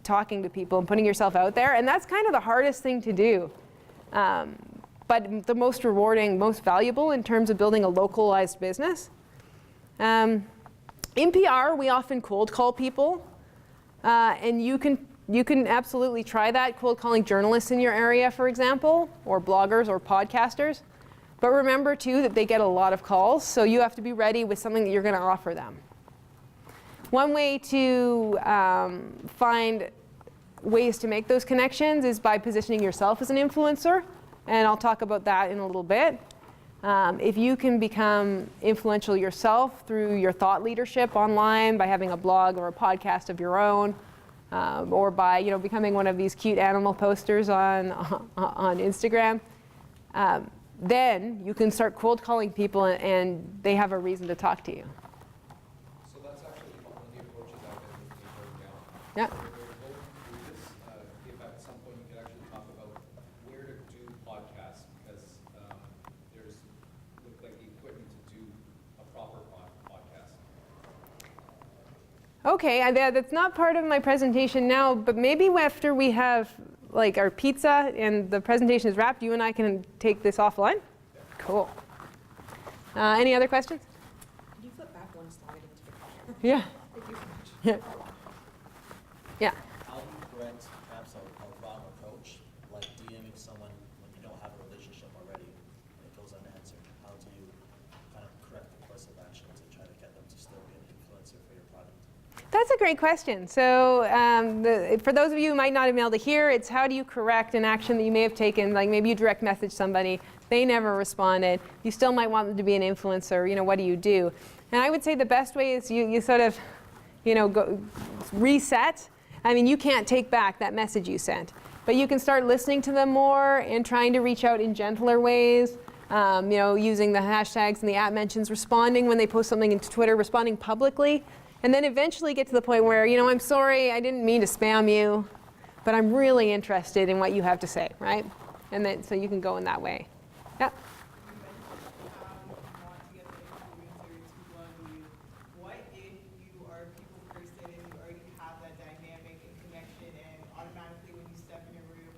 talking to people and putting yourself out there, and that's kind of the hardest thing to do. But the most rewarding, most valuable in terms of building a localized business. In PR, we often cold call people, and you can absolutely try that, cold calling journalists in your area, for example, or bloggers or podcasters. But remember too that they get a lot of calls, so you have to be ready with something that you're going to offer them. One way to find ways to make those connections is by positioning yourself as an influencer, and I'll talk about that in a little bit. If you can become influential yourself through your thought leadership online, by having a blog or a podcast of your own, or by becoming one of these cute animal posters on Instagram, then you can start cold calling people and they have a reason to talk to you. So that's actually one of the approaches I've been thinking down. Yeah. So we're going through this. If at some point you could actually talk about where to do podcasts, because there's look like the equipment to do a proper podcast. Okay, that's not part of my presentation now, but maybe after we have like our pizza and the presentation is wrapped, you and I can take this offline? Yeah. Cool. Any other questions? Can you flip back one slide into the car? Yeah. Thank you so much. Yeah. Yeah. How do you correct perhaps a wrong approach, like DMing someone when you don't have a relationship already and it goes unanswered? How do you kind of correct the course of action to try to get them to still be an influencer for your product? That's a great question. So for those of you who might not have been able to hear, it's how do you correct an action that you may have taken, like maybe you direct message somebody, they never responded, you still might want them to be an influencer, what do you do? And I would say the best way is you sort of, go reset. I mean, you can't take back that message you sent, but you can start listening to them more and trying to reach out in gentler ways, using the hashtags and the @mentions, responding when they post something into Twitter, responding publicly. And then eventually get to the point where, I'm sorry, I didn't mean to spam you, but I'm really interested in what you have to say, right? And then, so you can go in that way. Yeah? You mentioned how you want to get the influencer to run you. What if you are a people person and you already have that dynamic and connection, and automatically when you step in a room,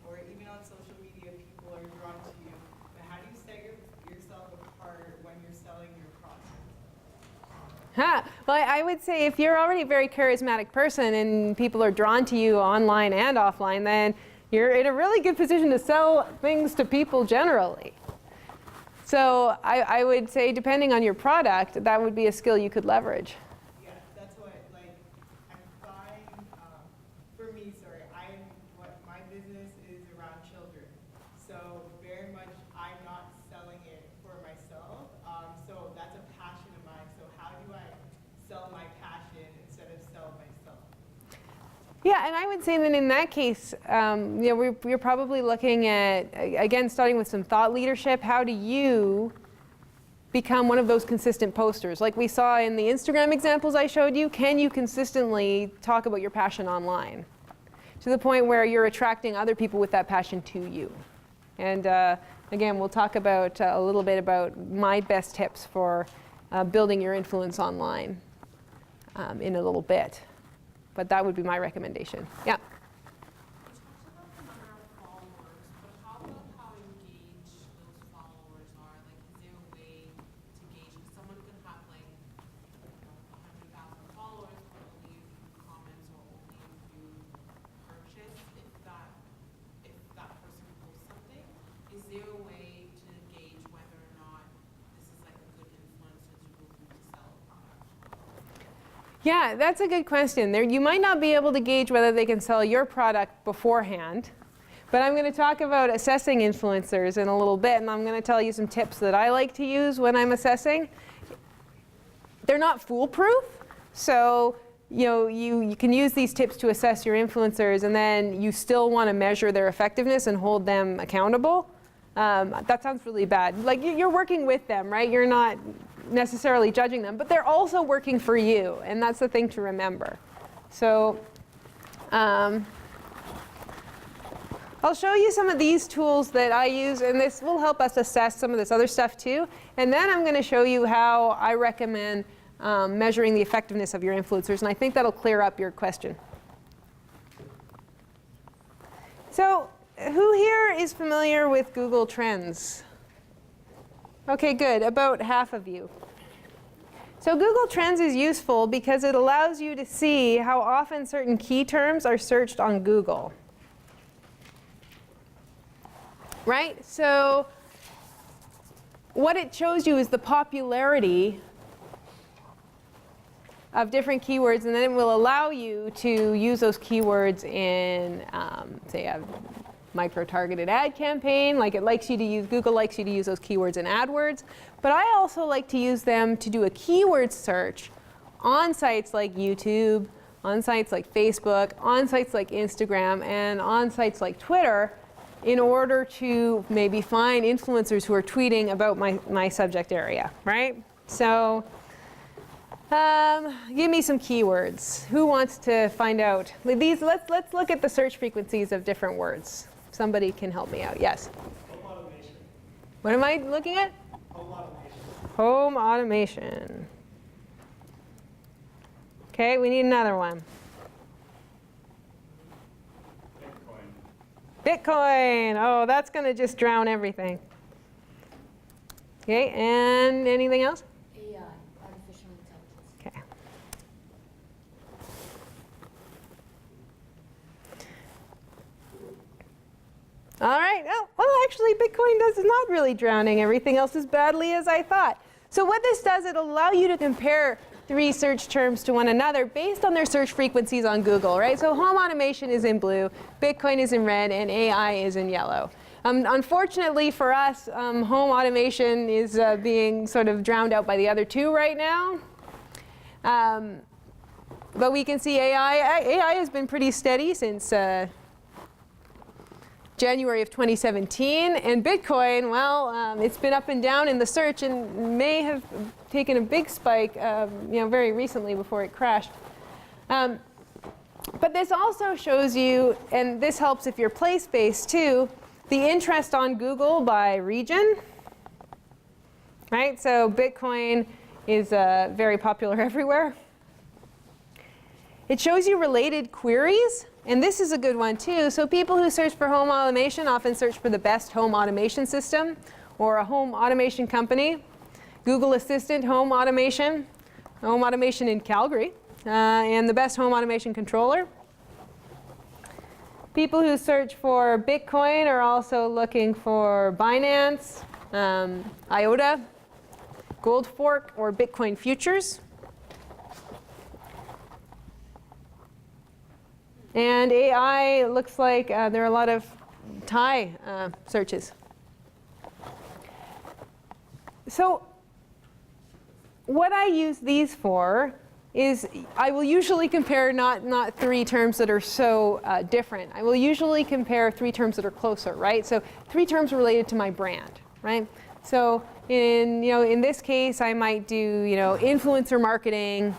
or even on social media, people are drawn to you? But how do you set yourself apart when you're selling your product? Well, I would say if you're already a very charismatic person and people are drawn to you online and offline, then you're in a really good position to sell things to people generally. So I would say, depending on your product, that would be a skill you could leverage. Yeah, that's what, I find, for me, what my business is around children. So very much, I'm not selling it for myself. So that's a passion of mine. So how do I sell my passion instead of sell myself? Yeah, and I would say that in that case, we're probably looking at, again, starting with some thought leadership. How do you become one of those consistent posters? Like we saw in the Instagram examples I showed you, can you consistently talk about your passion online? To the point where you're attracting other people with that passion to you. And again, we'll talk about a little bit about my best tips for building your influence online in a little bit. But that would be my recommendation. Yeah? You talked about the number of followers, but how about how engaged those followers are? Like, is there a way to gauge? Because someone could have like 100,000 followers, but only a few comments or only a few purchase. If that person posts something, is there a way to gauge whether or not this is like a good influencer to go through to sell a product? Yeah, that's a good question. You might not be able to gauge whether they can sell your product beforehand, but I'm going to talk about assessing influencers in a little bit, and I'm going to tell you some tips that I like to use when I'm assessing. They're not foolproof, so you can use these tips to assess your influencers, and then you still want to measure their effectiveness and hold them accountable. That sounds really bad. Like you're working with them, right? You're not necessarily judging them, but they're also working for you, and that's the thing to remember. So I'll show you some of these tools that I use, and this will help us assess some of this other stuff too. And then I'm going to show you how I recommend measuring the effectiveness of your influencers, and I think that'll clear up your question. So who here is familiar with Google Trends? Okay, good. About half of you. So Google Trends is useful because it allows you to see how often certain key terms are searched on Google. Right? So what it shows you is the popularity of different keywords, and then it will allow you to use those keywords in, say, a micro-targeted ad campaign. Like it likes you to use, Google likes you to use those keywords in AdWords. But I also like to use them to do a keyword search on sites like YouTube, on sites like Facebook, on sites like Instagram, and on sites like Twitter, in order to maybe find influencers who are tweeting about my subject area, right? So give me some keywords. Who wants to find out? Let's look at the search frequencies of different words. Somebody can help me out. Yes? Home automation. What am I looking at? Home automation. Home automation. Okay, we need another one. Bitcoin. Oh, that's going to just drown everything. Okay, and anything else? AI, artificial intelligence. Okay. All right. Oh, well, actually, Bitcoin is not really drowning everything else as badly as I thought. So what this does, it'll allow you to compare 3 search terms to one another based on their search frequencies on Google, right? So home automation is in blue, Bitcoin is in red, and AI is in yellow. Unfortunately for us, home automation is being sort of drowned out by the other 2 right now. But we can see AI has been pretty steady since January of 2017, and Bitcoin, well, it's been up and down in the search and may have taken a big spike, very recently before it crashed. But this also shows you, and this helps if you're place-based too, the interest on Google by region, right? So Bitcoin is very popular everywhere. It shows you related queries. And this is a good one too. So people who search for home automation often search for the best home automation system or a home automation company. Google Assistant home automation in Calgary, and the best home automation controller. People who search for Bitcoin are also looking for Binance, IOTA, Gold Fork, or Bitcoin futures. And AI looks like there are a lot of Thai searches. So what I use these for is I will usually compare not 3 terms that are so different. I will usually compare 3 terms that are closer, right? So 3 terms related to my brand, right? So in this case, I might do influencer marketing,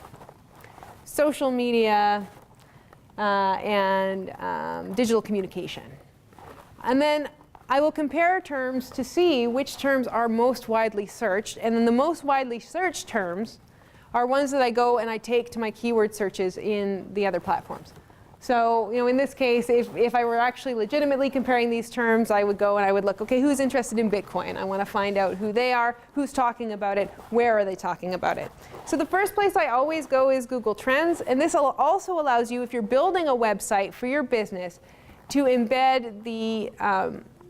social media, and digital communication. And then I will compare terms to see which terms are most widely searched. And then the most widely searched terms are ones that I go and I take to my keyword searches in the other platforms. So in this case, if I were actually legitimately comparing these terms, I would go and I would look, okay, who's interested in Bitcoin? I want to find out who they are, who's talking about it, where are they talking about it. So the first place I always go is Google Trends. And this also allows you, if you're building a website for your business, to embed the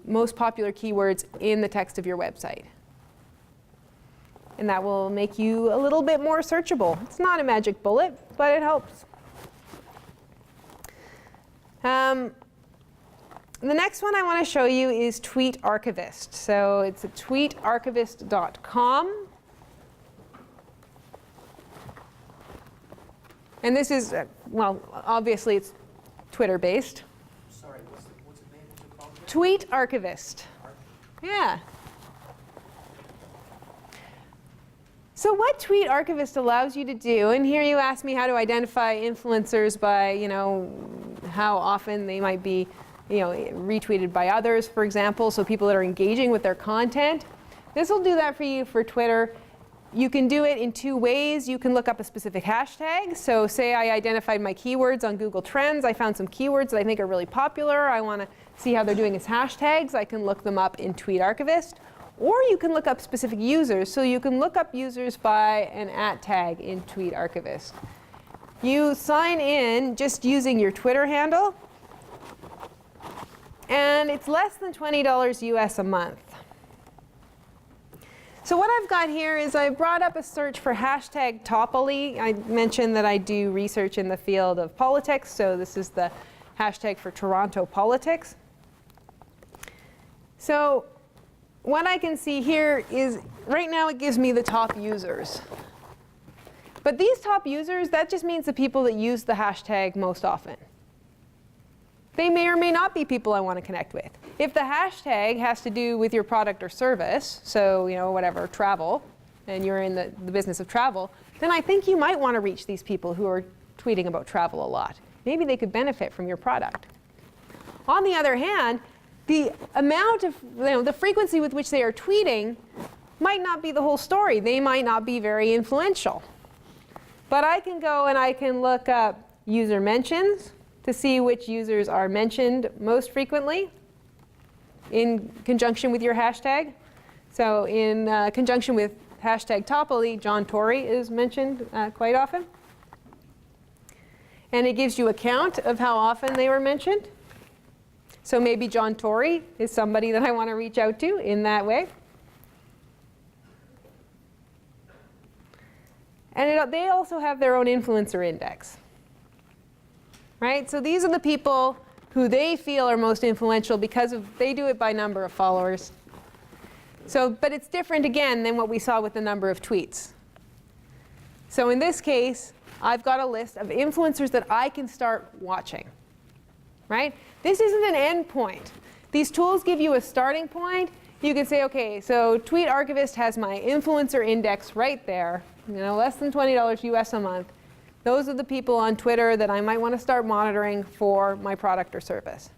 most popular keywords in the text of your website. And that will make you a little bit more searchable. It's not a magic bullet, but it helps. The next one I want to show you is Tweet Archivist. So it's at tweetarchivist.com. And this is, well, obviously it's Twitter-based. Sorry, what's the name? What's it called? Tweet Archivist. Yeah. So what Tweet Archivist allows you to do, and here you asked me how to identify influencers by, how often they might be, retweeted by others, for example, so people that are engaging with their content. This will do that for you for Twitter. You can do it in 2 ways. You can look up a specific hashtag. So say I identified my keywords on Google Trends. I found some keywords that I think are really popular. I want to see how they're doing as hashtags. I can look them up in Tweet Archivist. Or you can look up specific users. So you can look up users by an @ tag in Tweet Archivist. You sign in just using your Twitter handle. And it's less than $20 US a month. So what I've got here is I brought up a search for hashtag Topoly. I mentioned that I do research in the field of politics, so this is the hashtag for Toronto politics. So what I can see here is right now it gives me the top users. But these top users, that just means the people that use the hashtag most often. They may or may not be people I want to connect with. If the hashtag has to do with your product or service, so whatever, travel, and you're in the business of travel, then I think you might want to reach these people who are tweeting about travel a lot. Maybe they could benefit from your product. On the other hand, the amount of, the frequency with which they are tweeting might not be the whole story. They might not be very influential. But I can go and I can look up user mentions to see which users are mentioned most frequently in conjunction with your hashtag. So in conjunction with hashtag Topoly, John Tory is mentioned quite often. And it gives you a count of how often they were mentioned. So maybe John Tory is somebody that I want to reach out to in that way. And they also have their own influencer index. Right? So these are the people who they feel are most influential because they do it by number of followers. So, but it's different again than what we saw with the number of tweets. So in this case, I've got a list of influencers that I can start watching. Right? This isn't an end point. These tools give you a starting point. You can say, okay, so Tweet Archivist has my influencer index right there, less than $20 US a month. Those are the people on Twitter that I might want to start monitoring for my product or service.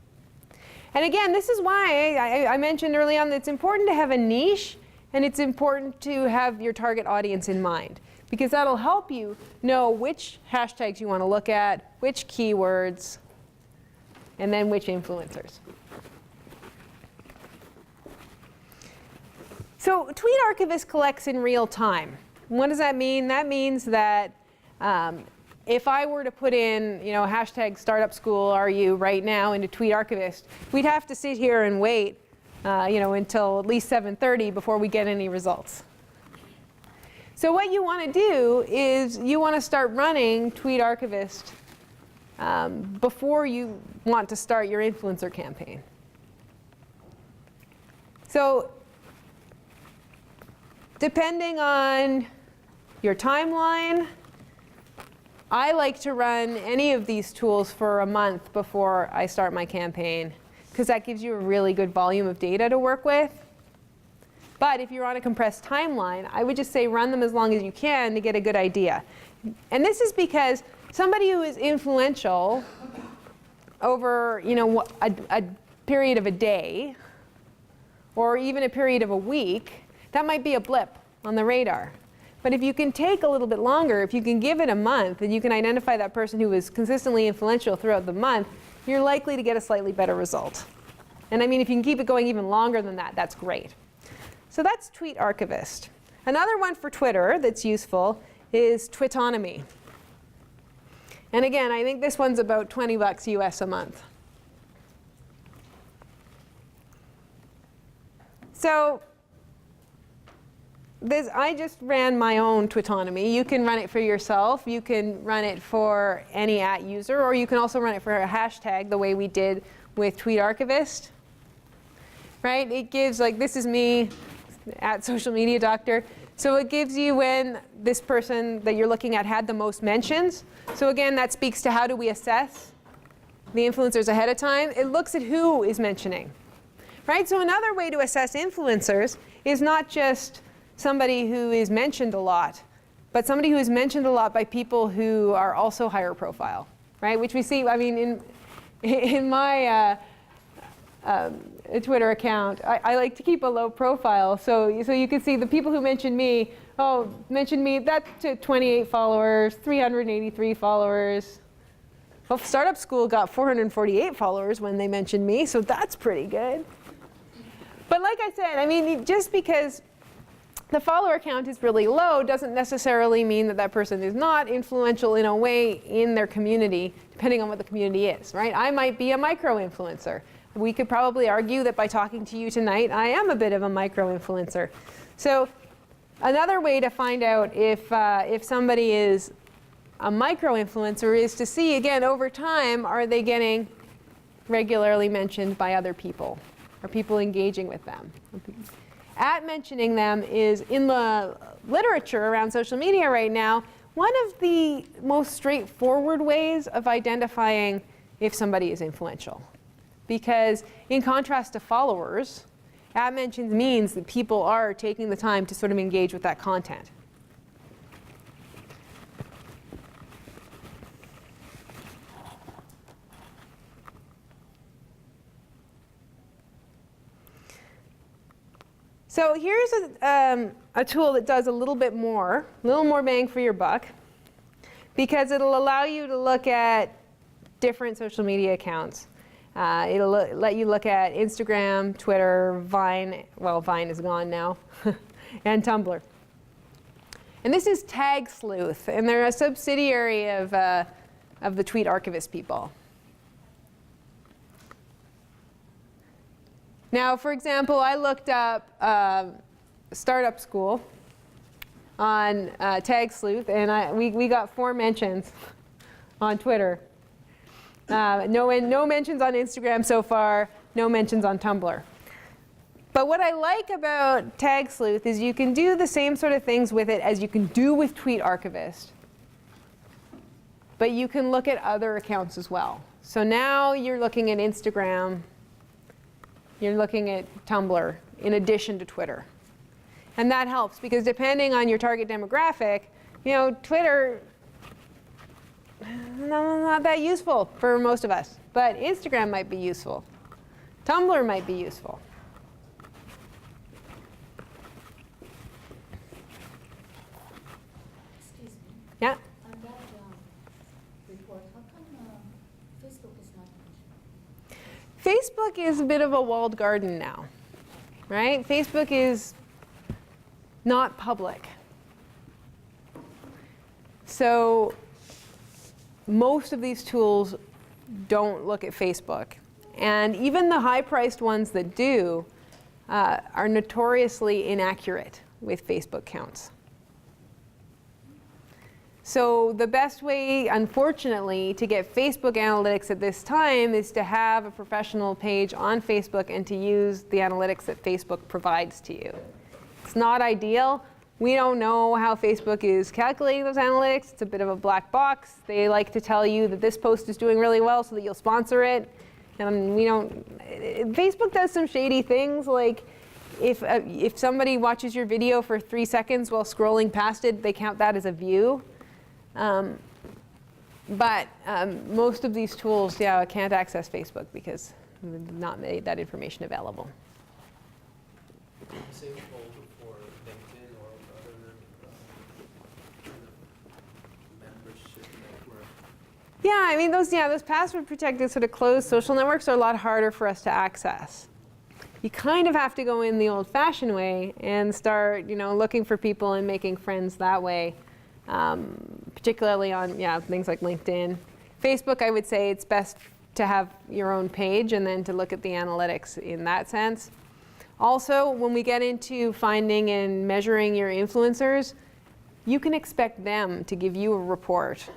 And again, this is why I mentioned early on that it's important to have a niche, and it's important to have your target audience in mind, because that'll help you know which hashtags you want to look at, which keywords, and then which influencers. So Tweet Archivist collects in real time. What does that mean? That means that if I were to put in, hashtag startup school are you right now into Tweet Archivist, we'd have to sit here and wait, until at least 7:30 before we get any results. So what you want to do is you want to start running Tweet Archivist before you want to start your influencer campaign. So depending on your timeline, I like to run any of these tools for a month before I start my campaign, because that gives you a really good volume of data to work with. But if you're on a compressed timeline, I would just say run them as long as you can to get a good idea. And this is because somebody who is influential over a period of a day, or even a period of a week, that might be a blip on the radar. But if you can take a little bit longer, if you can give it a month, and you can identify that person who is consistently influential throughout the month, you're likely to get a slightly better result. And I mean, if you can keep it going even longer than that, that's great. So that's Tweet Archivist. Another one for Twitter that's useful is Twitonomy. And again, I think this one's about $20 US a month. So I just ran my own Twitonomy. You can run it for yourself. You can run it for any @user, or you can also run it for a hashtag the way we did with Tweet Archivist. Right? It gives, this is me @socialmediadoctor. So it gives you when this person that you're looking at had the most mentions. So again, that speaks to how do we assess the influencers ahead of time. It looks at who is mentioning. Right? So another way to assess influencers is not just somebody who is mentioned a lot, but somebody who is mentioned a lot by people who are also higher profile, right? Which we see, I mean, in my Twitter account, I like to keep a low profile. So you can see the people who mention me, that's to 28 followers, 383 followers. Well, Startup School got 448 followers when they mentioned me, so that's pretty good. But like I said, I mean, just because the follower count is really low doesn't necessarily mean that that person is not influential in a way in their community, depending on what the community is, right? I might be a micro-influencer. We could probably argue that by talking to you tonight, I am a bit of a micro-influencer. So Another way to find out if somebody is a micro-influencer is to see, again, over time, are they getting regularly mentioned by other people? Are people engaging with them? At mentioning them is, in the literature around social media right now, one of the most straightforward ways of identifying if somebody is influential. Because in contrast to followers, at mentions means that people are taking the time to sort of engage with that content. So here's a tool that does a little more bang for your buck, because it'll allow you to look at different social media accounts. It'll let you look at Instagram, Twitter, Vine, well, Vine is gone now, and Tumblr. And this is Tag Sleuth, and they're a subsidiary of the Tweet Archivist people. Now, for example, I looked up Startup School on Tag Sleuth, and we got 4 mentions on Twitter. No mentions on Instagram so far, no mentions on Tumblr. But what I like about Tag Sleuth is you can do the same sort of things with it as you can do with Tweet Archivist. But you can look at other accounts as well. So now you're looking at Instagram, you're looking at Tumblr in addition to Twitter. And that helps because depending on your target demographic, Twitter, not that useful for most of us. But Instagram might be useful. Tumblr might be useful. Excuse me. Yeah? On that report, how come Facebook is not mentioned? Facebook is a bit of a walled garden now, right? Facebook is not public. So most of these tools don't look at Facebook. And even the high-priced ones that do are notoriously inaccurate with Facebook counts. So the best way, unfortunately, to get Facebook analytics at this time is to have a professional page on Facebook and to use the analytics that Facebook provides to you. It's not ideal. We don't know how Facebook is calculating those analytics. It's a bit of a black box. They like to tell you that this post is doing really well so that you'll sponsor it. And we don't. Facebook does some shady things, like if somebody watches your video for 3 seconds while scrolling past it, they count that as a view. But most of these tools, can't access Facebook because they've not made that information available. Same folder for LinkedIn or other kind of membership network. Yeah, I mean those password protected sort of closed social networks are a lot harder for us to access. You kind of have to go in the old-fashioned way and start, looking for people and making friends that way. Particularly on things like LinkedIn. Facebook, I would say it's best to have your own page and then to look at the analytics in that sense. Also, when we get into finding and measuring your influencers, you can expect them to give you a report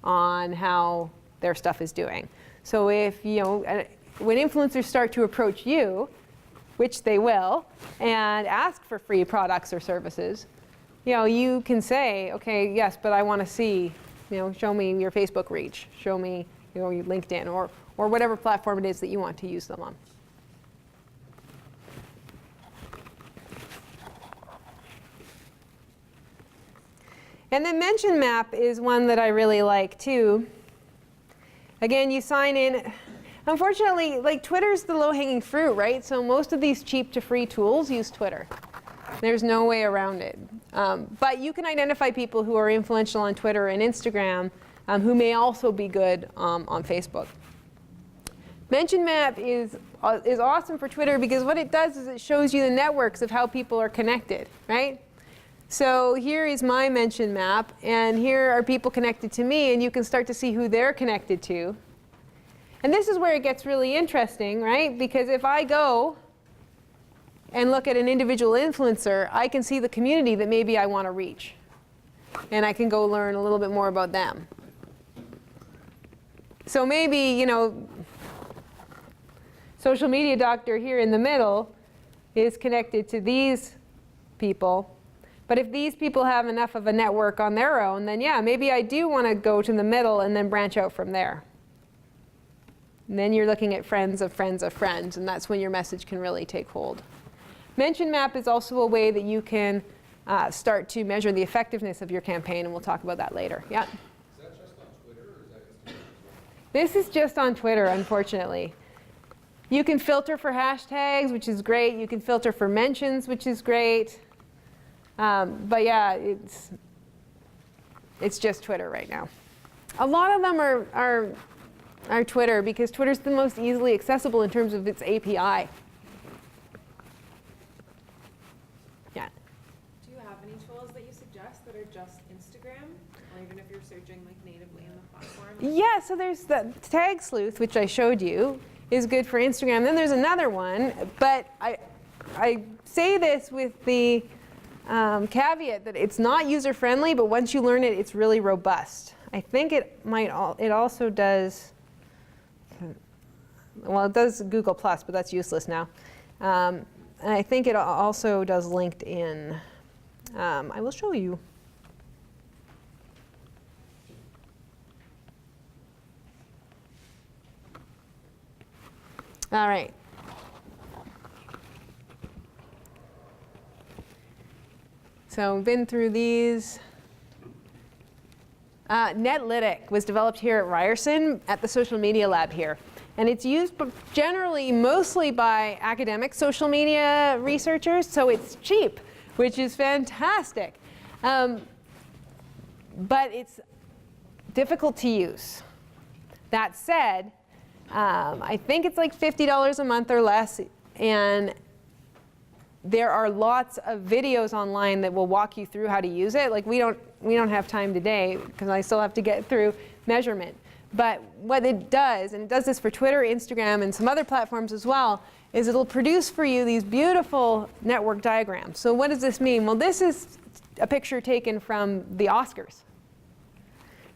on how their stuff is doing. So if, when influencers start to approach you, which they will, and ask for free products or services, you can say, okay, yes, but I want to see, show me your Facebook reach, show me, your LinkedIn, or whatever platform it is that you want to use them on. And the mention map is one that I really like too. Again, you sign in. Unfortunately, Twitter's the low-hanging fruit, right? So most of these cheap to free tools use Twitter. There's no way around it. But you can identify people who are influential on Twitter and Instagram who may also be good on Facebook. Mention Map is awesome for Twitter because what it does is it shows you the networks of how people are connected, right? So here is my mention map, and here are people connected to me, and you can start to see who they're connected to. And this is where it gets really interesting, right? Because if I go and look at an individual influencer, I can see the community that maybe I want to reach. And I can go learn a little bit more about them. So maybe, you know, social media doctor here in the middle is connected to these people. But if these people have enough of a network on their own, then yeah, maybe I do want to go to the middle and then branch out from there. And then you're looking at friends of friends of friends, and that's when your message can really take hold. Mention map is also a way that you can start to measure the effectiveness of your campaign, and we'll talk about that later. Yeah? Is that just on Twitter or is that Instagram as well? This is just on Twitter, unfortunately. You can filter for hashtags, which is great. You can filter for mentions, which is great. But yeah, it's just Twitter right now. A lot of them are Twitter because Twitter's the most easily accessible in terms of its API. Yeah. Do you have any tools that you suggest that are just Instagram, or even if you're searching like natively in the platform? Yeah, so there's the Tag Sleuth, which I showed you, is good for Instagram. Then there's another one, but I say this with the caveat that it's not user-friendly, but once you learn it, it's really robust. I think it also does, well, it does Google+, but that's useless now. And I think it also does LinkedIn. I will show you. All right. So we've been through these. Netlytic was developed here at Ryerson at the social media lab here. And it's used generally mostly by academic social media researchers, so it's cheap, which is fantastic. But it's difficult to use. That said, I think it's like $50 a month or less, and there are lots of videos online that will walk you through how to use it. Like we don't have time today because I still have to get through measurement. But what it does, and it does this for Twitter, Instagram, and some other platforms as well, is it'll produce for you these beautiful network diagrams. So what does this mean? Well, this is a picture taken from the Oscars,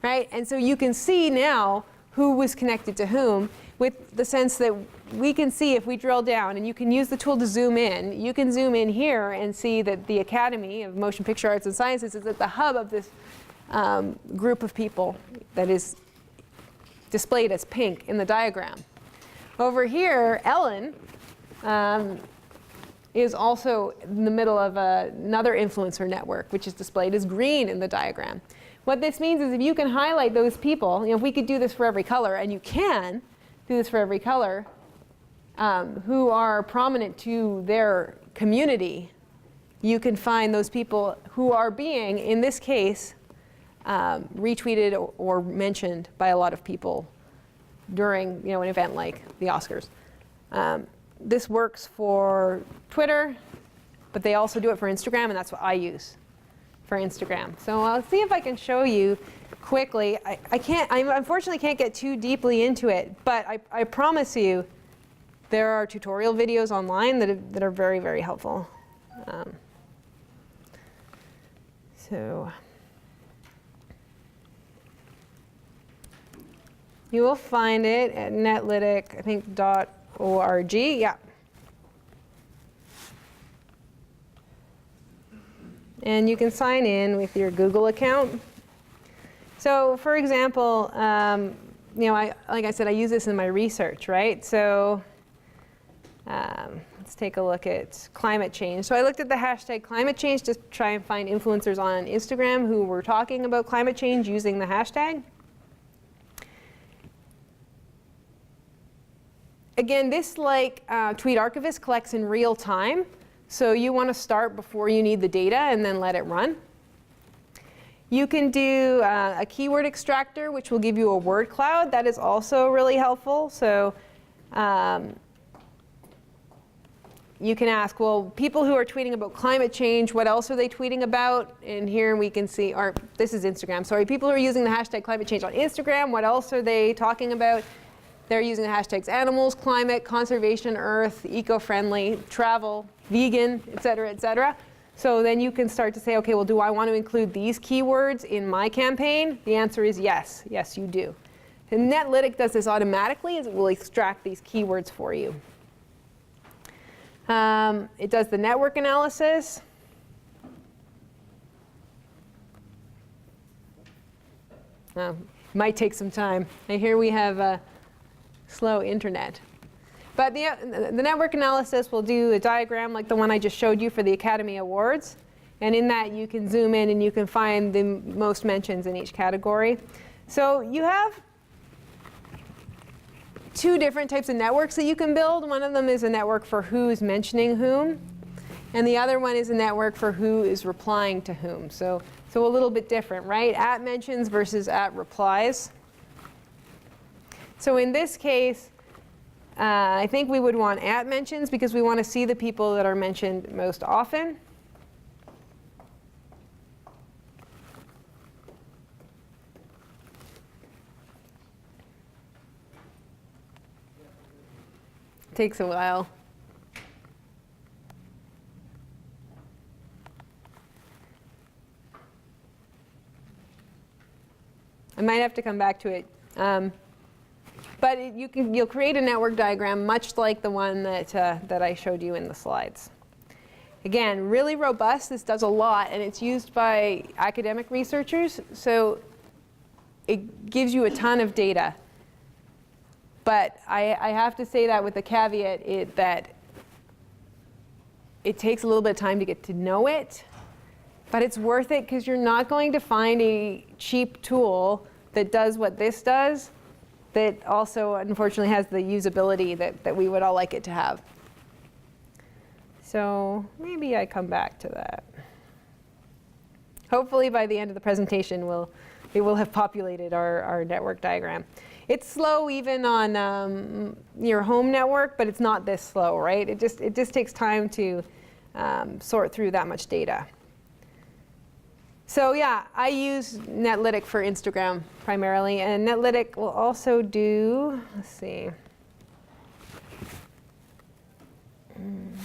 right? And so you can see now who was connected to whom, with the sense that we can see if we drill down, and you can use the tool to zoom in. You can zoom in here and see that the Academy of Motion Picture Arts and Sciences is at the hub of this group of people that is displayed as pink in the diagram. Over here, Ellen is also in the middle of another influencer network, which is displayed as green in the diagram. What this means is if you can highlight those people, you know, if we could do this for every color, and you can do this for every color, who are prominent to their community, you can find those people who are being, in this case, retweeted or mentioned by a lot of people during an event like the Oscars. This works for Twitter, but they also do it for Instagram, and that's what I use for Instagram. So I'll see if I can show you quickly. I unfortunately can't get too deeply into it, but I promise you there are tutorial videos online that are very, very helpful. So you will find it at netlytic, I think, .org. Yeah. And you can sign in with your Google account. So for example, like I said, I use this in my research, right? So let's take a look at climate change. So I looked at the hashtag climate change to try and find influencers on Instagram who were talking about climate change using the hashtag. Again, this, like Tweet Archivist, collects in real time. So you want to start before you need the data and then let it run. You can do a keyword extractor, which will give you a word cloud. That is also really helpful. So you can ask, well, people who are tweeting about climate change, what else are they tweeting about? And here we can see, or this is Instagram, sorry. People who are using the hashtag climate change on Instagram, what else are they talking about? they're using the hashtags animals, climate, conservation, earth, eco-friendly, travel, vegan, et cetera, et cetera. So then you can start to say, okay, well, do I want to include these keywords in my campaign? The answer is yes. Yes, you do. And Netlytic does this automatically. It will extract these keywords for you. It does the network analysis. Might take some time. I hear we have a slow internet. But the network analysis will do a diagram like the one I just showed you for the Academy Awards. And in that, you can zoom in and you can find the most mentions in each category. So you have two different types of networks that you can build. One of them is a network for who's mentioning whom. And the other one is a network for who is replying to whom. So a little bit different, right? At mentions versus at replies. So in this case, I think we would want at mentions because we want to see the people that are mentioned most often. Takes a while. I might have to come back to it. But you'll create a network diagram much like the one that I showed you in the slides. Again, really robust. This does a lot, and it's used by academic researchers. So it gives you a ton of data. But I have to say that with the caveat that it takes a little bit of time to get to know it. But it's worth it because you're not going to find a cheap tool that does what this does that also, unfortunately, has the usability that we would all like it to have. So maybe I come back to that. Hopefully, by the end of the presentation, it will have populated our network diagram. It's slow even on your home network, but it's not this slow, right? It just takes time to sort through that much data. So yeah, I use Netlytic for Instagram primarily, and Netlytic will also do, let's see. I'm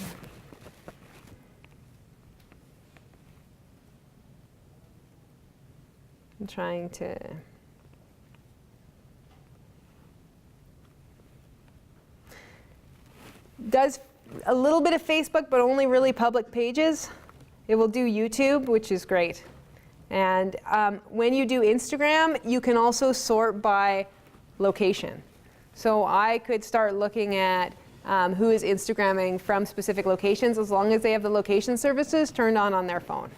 trying to. Does a little bit of Facebook, but only really public pages. It will do YouTube, which is great. And when you do Instagram, you can also sort by location. So I could start looking at who is Instagramming from specific locations as long as they have the location services turned on their phone.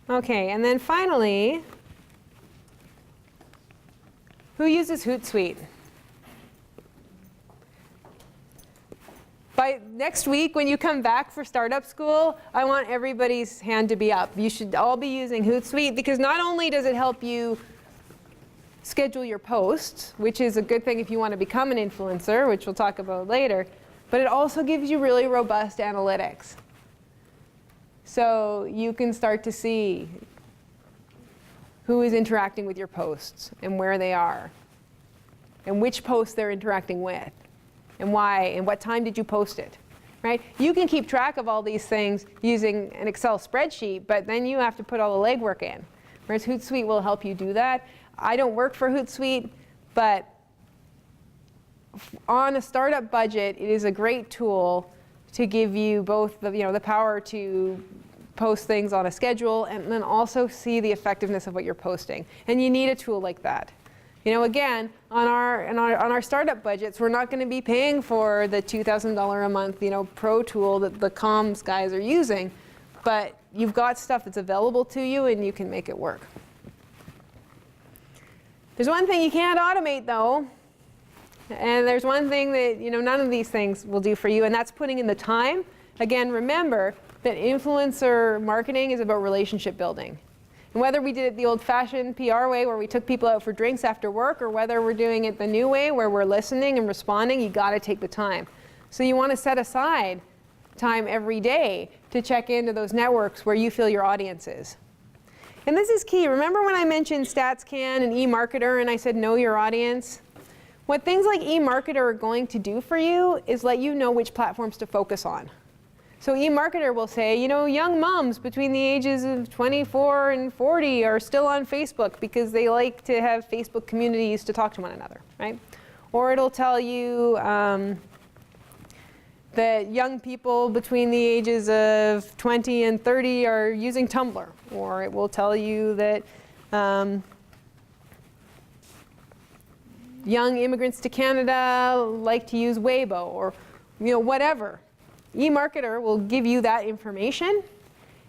OK, and then finally, who uses Hootsuite? By next week, when you come back for startup school, I want everybody's hand to be up. You should all be using Hootsuite because not only does it help you schedule your posts, which is a good thing if you want to become an influencer, which we'll talk about later, but it also gives you really robust analytics. So you can start to see who is interacting with your posts and where they are and which posts they're interacting with. And why, and what time did you post it, right? You can keep track of all these things using an Excel spreadsheet, but then you have to put all the legwork in. Whereas Hootsuite will help you do that. I don't work for Hootsuite, but on a startup budget, it is a great tool to give you both the power to post things on a schedule and then also see the effectiveness of what you're posting. And you need a tool like that. Again, on our startup budgets, we're not going to be paying for the $2,000 a month, pro tool that the comms guys are using, but you've got stuff that's available to you, and you can make it work. There's one thing you can't automate, though, and there's one thing that none of these things will do for you, and that's putting in the time. Again, remember that influencer marketing is about relationship building. And whether we did it the old-fashioned PR way where we took people out for drinks after work or whether we're doing it the new way where we're listening and responding, you got to take the time. So you want to set aside time every day to check into those networks where you feel your audience is. And this is key. Remember when I mentioned StatsCan and eMarketer and I said know your audience? What things like eMarketer are going to do for you is let you know which platforms to focus on. So eMarketer will say, you know, young moms between the ages of 24 and 40 are still on Facebook because they like to have Facebook communities to talk to one another, right? Or it'll tell you that young people between the ages of 20 and 30 are using Tumblr. Or it will tell you that young immigrants to Canada like to use Weibo, or whatever. eMarketer will give you that information,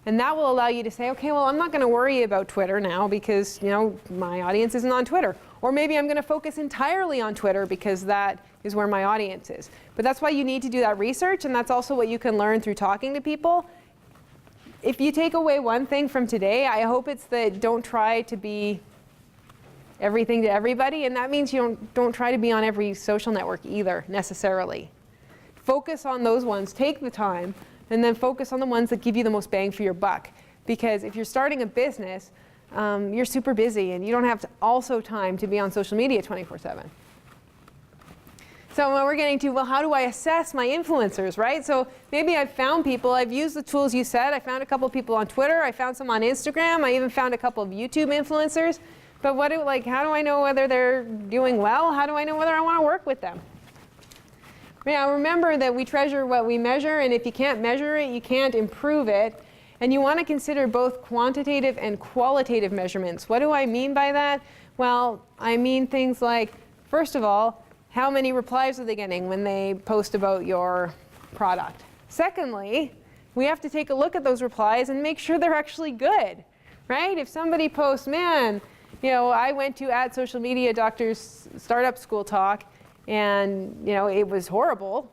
and that will allow you to say, okay, well, I'm not going to worry about Twitter now because my audience isn't on Twitter. Or maybe I'm going to focus entirely on Twitter because that is where my audience is. But that's why you need to do that research, and that's also what you can learn through talking to people. If you take away one thing from today, I hope it's that don't try to be everything to everybody, and that means you don't try to be on every social network either, necessarily. Focus on those ones, take the time, and then focus on the ones that give you the most bang for your buck. Because if you're starting a business, you're super busy and you don't have also time to be on social media 24/7. So when we're getting to, well, how do I assess my influencers, right? So maybe I've found people, I've used the tools you said, I found a couple people on Twitter, I found some on Instagram, I even found a couple of YouTube influencers. But how do I know whether they're doing well? How do I know whether I want to work with them? Now remember that we treasure what we measure, and if you can't measure it, you can't improve it. And you want to consider both quantitative and qualitative measurements. What do I mean by that? Well, I mean things like, first of all, how many replies are they getting when they post about your product? Secondly, we have to take a look at those replies and make sure they're actually good, right? If somebody posts, man, I went to @socialmediadoctor's startup school talk, and it was horrible,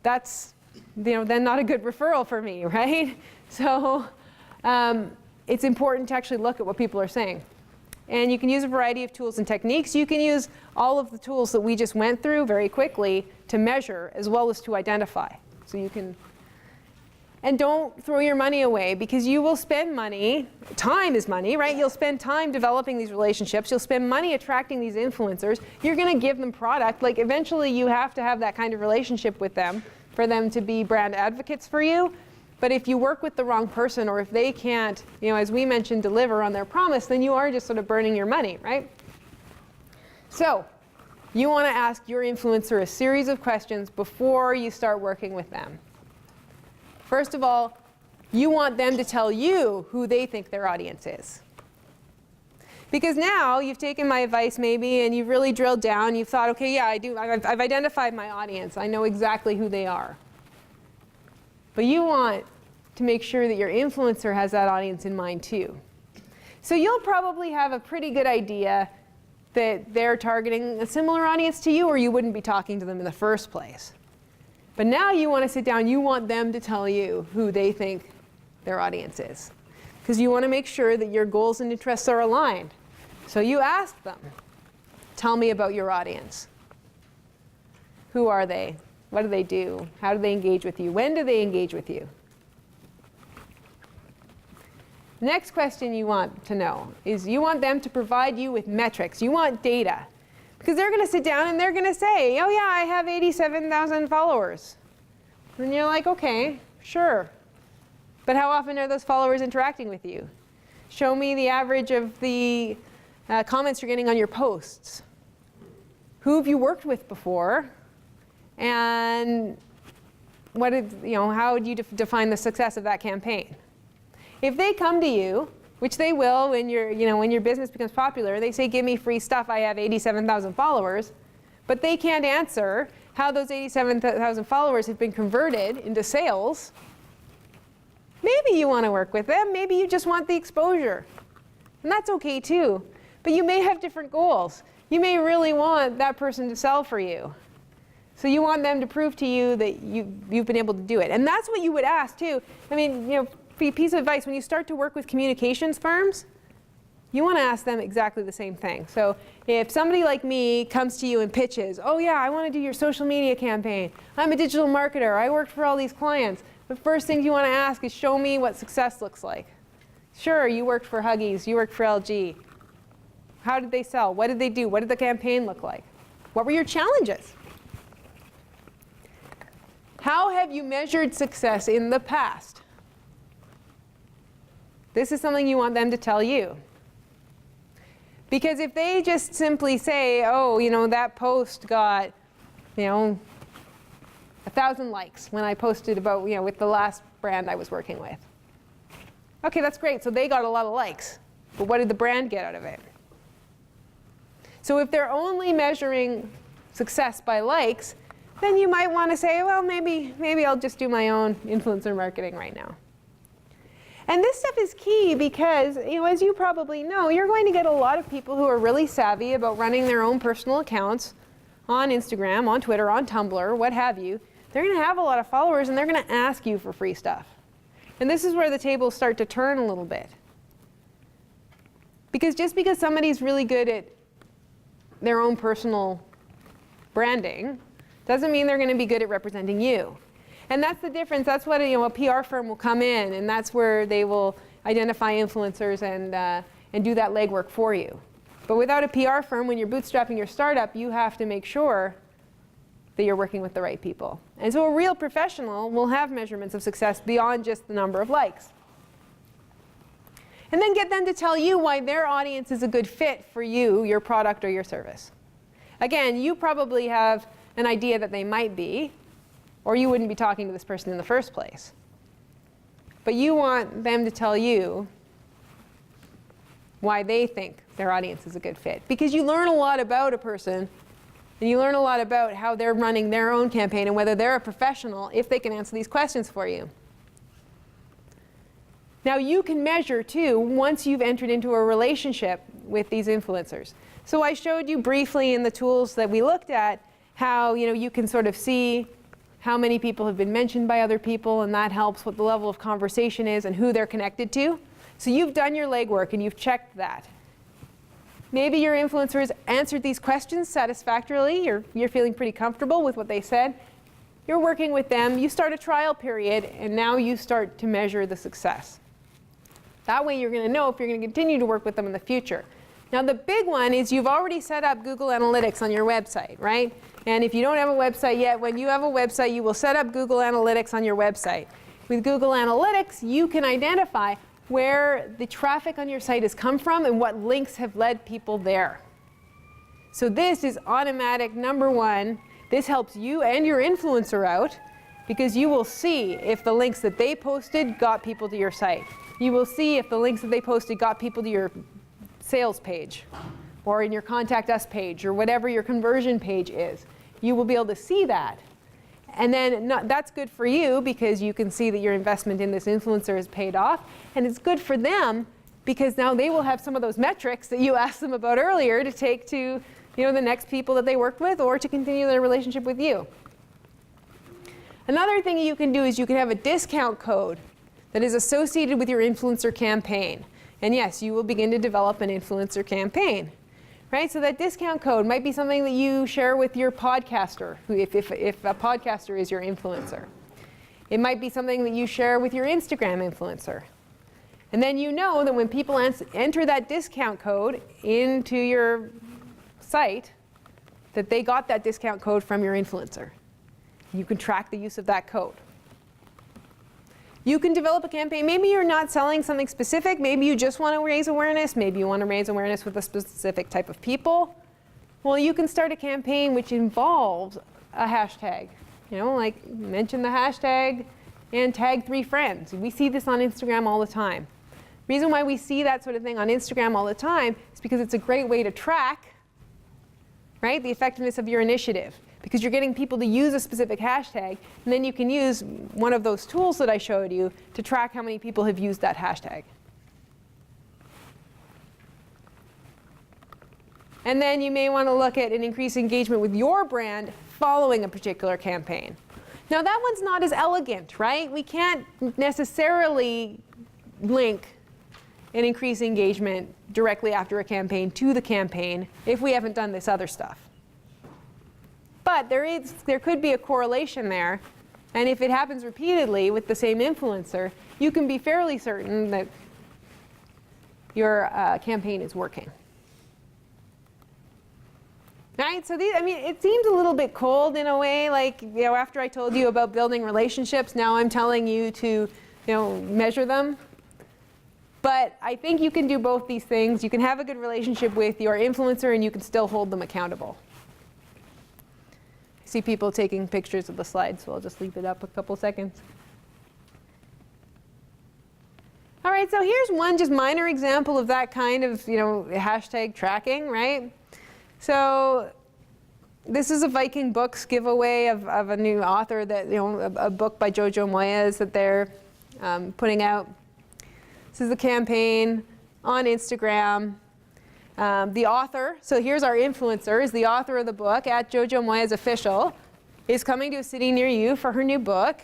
that's then not a good referral for me, right? So it's important to actually look at what people are saying. And you can use a variety of tools and techniques. You can use all of the tools that we just went through very quickly to measure as well as to identify. So you can, and don't throw your money away, because you will spend money. Time is money, right? You'll spend time developing these relationships. You'll spend money attracting these influencers. You're going to give them product. Like eventually you have to have that kind of relationship with them for them to be brand advocates for you. But if you work with the wrong person, or if they can't, as we mentioned, deliver on their promise, then you are just sort of burning your money, right? So you want to ask your influencer a series of questions before you start working with them. First of all, you want them to tell you who they think their audience is. Because now you've taken my advice maybe, and you've really drilled down. You've thought, okay, yeah, I've identified my audience. I know exactly who they are. But you want to make sure that your influencer has that audience in mind too. So you'll probably have a pretty good idea that they're targeting a similar audience to you, or you wouldn't be talking to them in the first place. But now you want to sit down, you want them to tell you who they think their audience is. Because you want to make sure that your goals and interests are aligned. So you ask them, tell me about your audience. Who are they? What do they do? How do they engage with you? When do they engage with you? Next question you want to know is you want them to provide you with metrics. You want data. Because they're going to sit down and they're going to say, oh yeah, I have 87,000 followers. And you're like, okay, sure. But how often are those followers interacting with you? Show me the average of the comments you're getting on your posts. Who have you worked with before? And how would you define the success of that campaign? If they come to you, which they will when your business becomes popular, they say, give me free stuff, I have 87,000 followers, but they can't answer how those 87,000 followers have been converted into sales, maybe you want to work with them, maybe you just want the exposure. And that's okay too. But you may have different goals. You may really want that person to sell for you. So you want them to prove to you that you've been able to do it. And that's what you would ask too. I mean, piece of advice, when you start to work with communications firms, you want to ask them exactly the same thing. So if somebody like me comes to you and pitches, oh yeah, I want to do your social media campaign. I'm a digital marketer. I worked for all these clients. the first thing you want to ask is, show me what success looks like. Sure, you worked for Huggies, you worked for LG. How did they sell? What did they do? What did the campaign look like? What were your challenges? How have you measured success in the past? This is something you want them to tell you. Because if they just simply say, oh, that post got, 1,000 likes when I posted about, with the last brand I was working with. Okay, that's great. So they got a lot of likes. But what did the brand get out of it? So if they're only measuring success by likes, then you might want to say, well, maybe I'll just do my own influencer marketing right now. And this stuff is key because, as you probably know, you're going to get a lot of people who are really savvy about running their own personal accounts on Instagram, on Twitter, on Tumblr, what have you. They're going to have a lot of followers, and they're going to ask you for free stuff. And this is where the tables start to turn a little bit. Because just because somebody's really good at their own personal branding doesn't mean they're going to be good at representing you. And that's the difference. That's what a PR firm will come in, and that's where they will identify influencers and do that legwork for you. But without a PR firm, when you're bootstrapping your startup, you have to make sure that you're working with the right people. And so a real professional will have measurements of success beyond just the number of likes. And then get them to tell you why their audience is a good fit for you, your product, or your service. Again, you probably have an idea that they might be, or you wouldn't be talking to this person in the first place. But you want them to tell you why they think their audience is a good fit. Because you learn a lot about a person, and you learn a lot about how they're running their own campaign and whether they're a professional if they can answer these questions for you. Now you can measure too once you've entered into a relationship with these influencers. So I showed you briefly in the tools that we looked at how you can sort of see how many people have been mentioned by other people, and that helps what the level of conversation is and who they're connected to. So you've done your legwork and you've checked that. Maybe your influencer has answered these questions satisfactorily. You're feeling pretty comfortable with what they said. You're working with them. You start a trial period, and now you start to measure the success. That way you're going to know if you're going to continue to work with them in the future. Now the big one is you've already set up Google Analytics on your website, right? And if you don't have a website yet, when you have a website, you will set up Google Analytics on your website. With Google Analytics, you can identify where the traffic on your site has come from and what links have led people there. So this is automatic number one. This helps you and your influencer out because you will see if the links that they posted got people to your site. You will see if the links that they posted got people to your sales page or in your contact us page or whatever your conversion page is. You will be able to see that. And then that's good for you because you can see that your investment in this influencer has paid off. And it's good for them because now they will have some of those metrics that you asked them about earlier to take to the next people that they worked with or to continue their relationship with you. Another thing you can do is you can have a discount code that is associated with your influencer campaign. And yes, you will begin to develop an influencer campaign. Right? So that discount code might be something that you share with your podcaster, if a podcaster is your influencer. It might be something that you share with your Instagram influencer. And then you know that when people enter that discount code into your site, that they got that discount code from your influencer. You can track the use of that code. You can develop a campaign. Maybe you're not selling something specific. Maybe you just want to raise awareness. Maybe you want to raise awareness with a specific type of people. Well, you can start a campaign which involves a hashtag. Like mention the hashtag and tag 3 friends. We see this on Instagram all the time. The reason why we see that sort of thing on Instagram all the time is because it's a great way to track, right, the effectiveness of your initiative. Because you're getting people to use a specific hashtag, and then you can use one of those tools that I showed you to track how many people have used that hashtag. And then you may want to look at an increased engagement with your brand following a particular campaign. Now that one's not as elegant, right? We can't necessarily link an increased engagement directly after a campaign to the campaign if we haven't done this other stuff. But there could be a correlation there And if it happens repeatedly with the same influencer, you can be fairly certain that your campaign is working. Right? So these, I mean, it seems a little bit cold in a way, like, you know, after I told you about building relationships, now I'm telling you to, you know, measure them. But I think you can do both these things. You can have a good relationship with your influencer and you can still hold them accountable. I see people taking pictures of the slides, so I'll just leave it up a couple seconds. All right, so here's one just minor example of that kind of, you know, hashtag tracking, right? So this is a Viking Books giveaway of a new author that, you know, a book by Jojo Moyes that they're putting out. This is the campaign on Instagram. The author, so here's our influencer, is the author of the book, at Jojo Moyes Official, is coming to a city near you for her new book.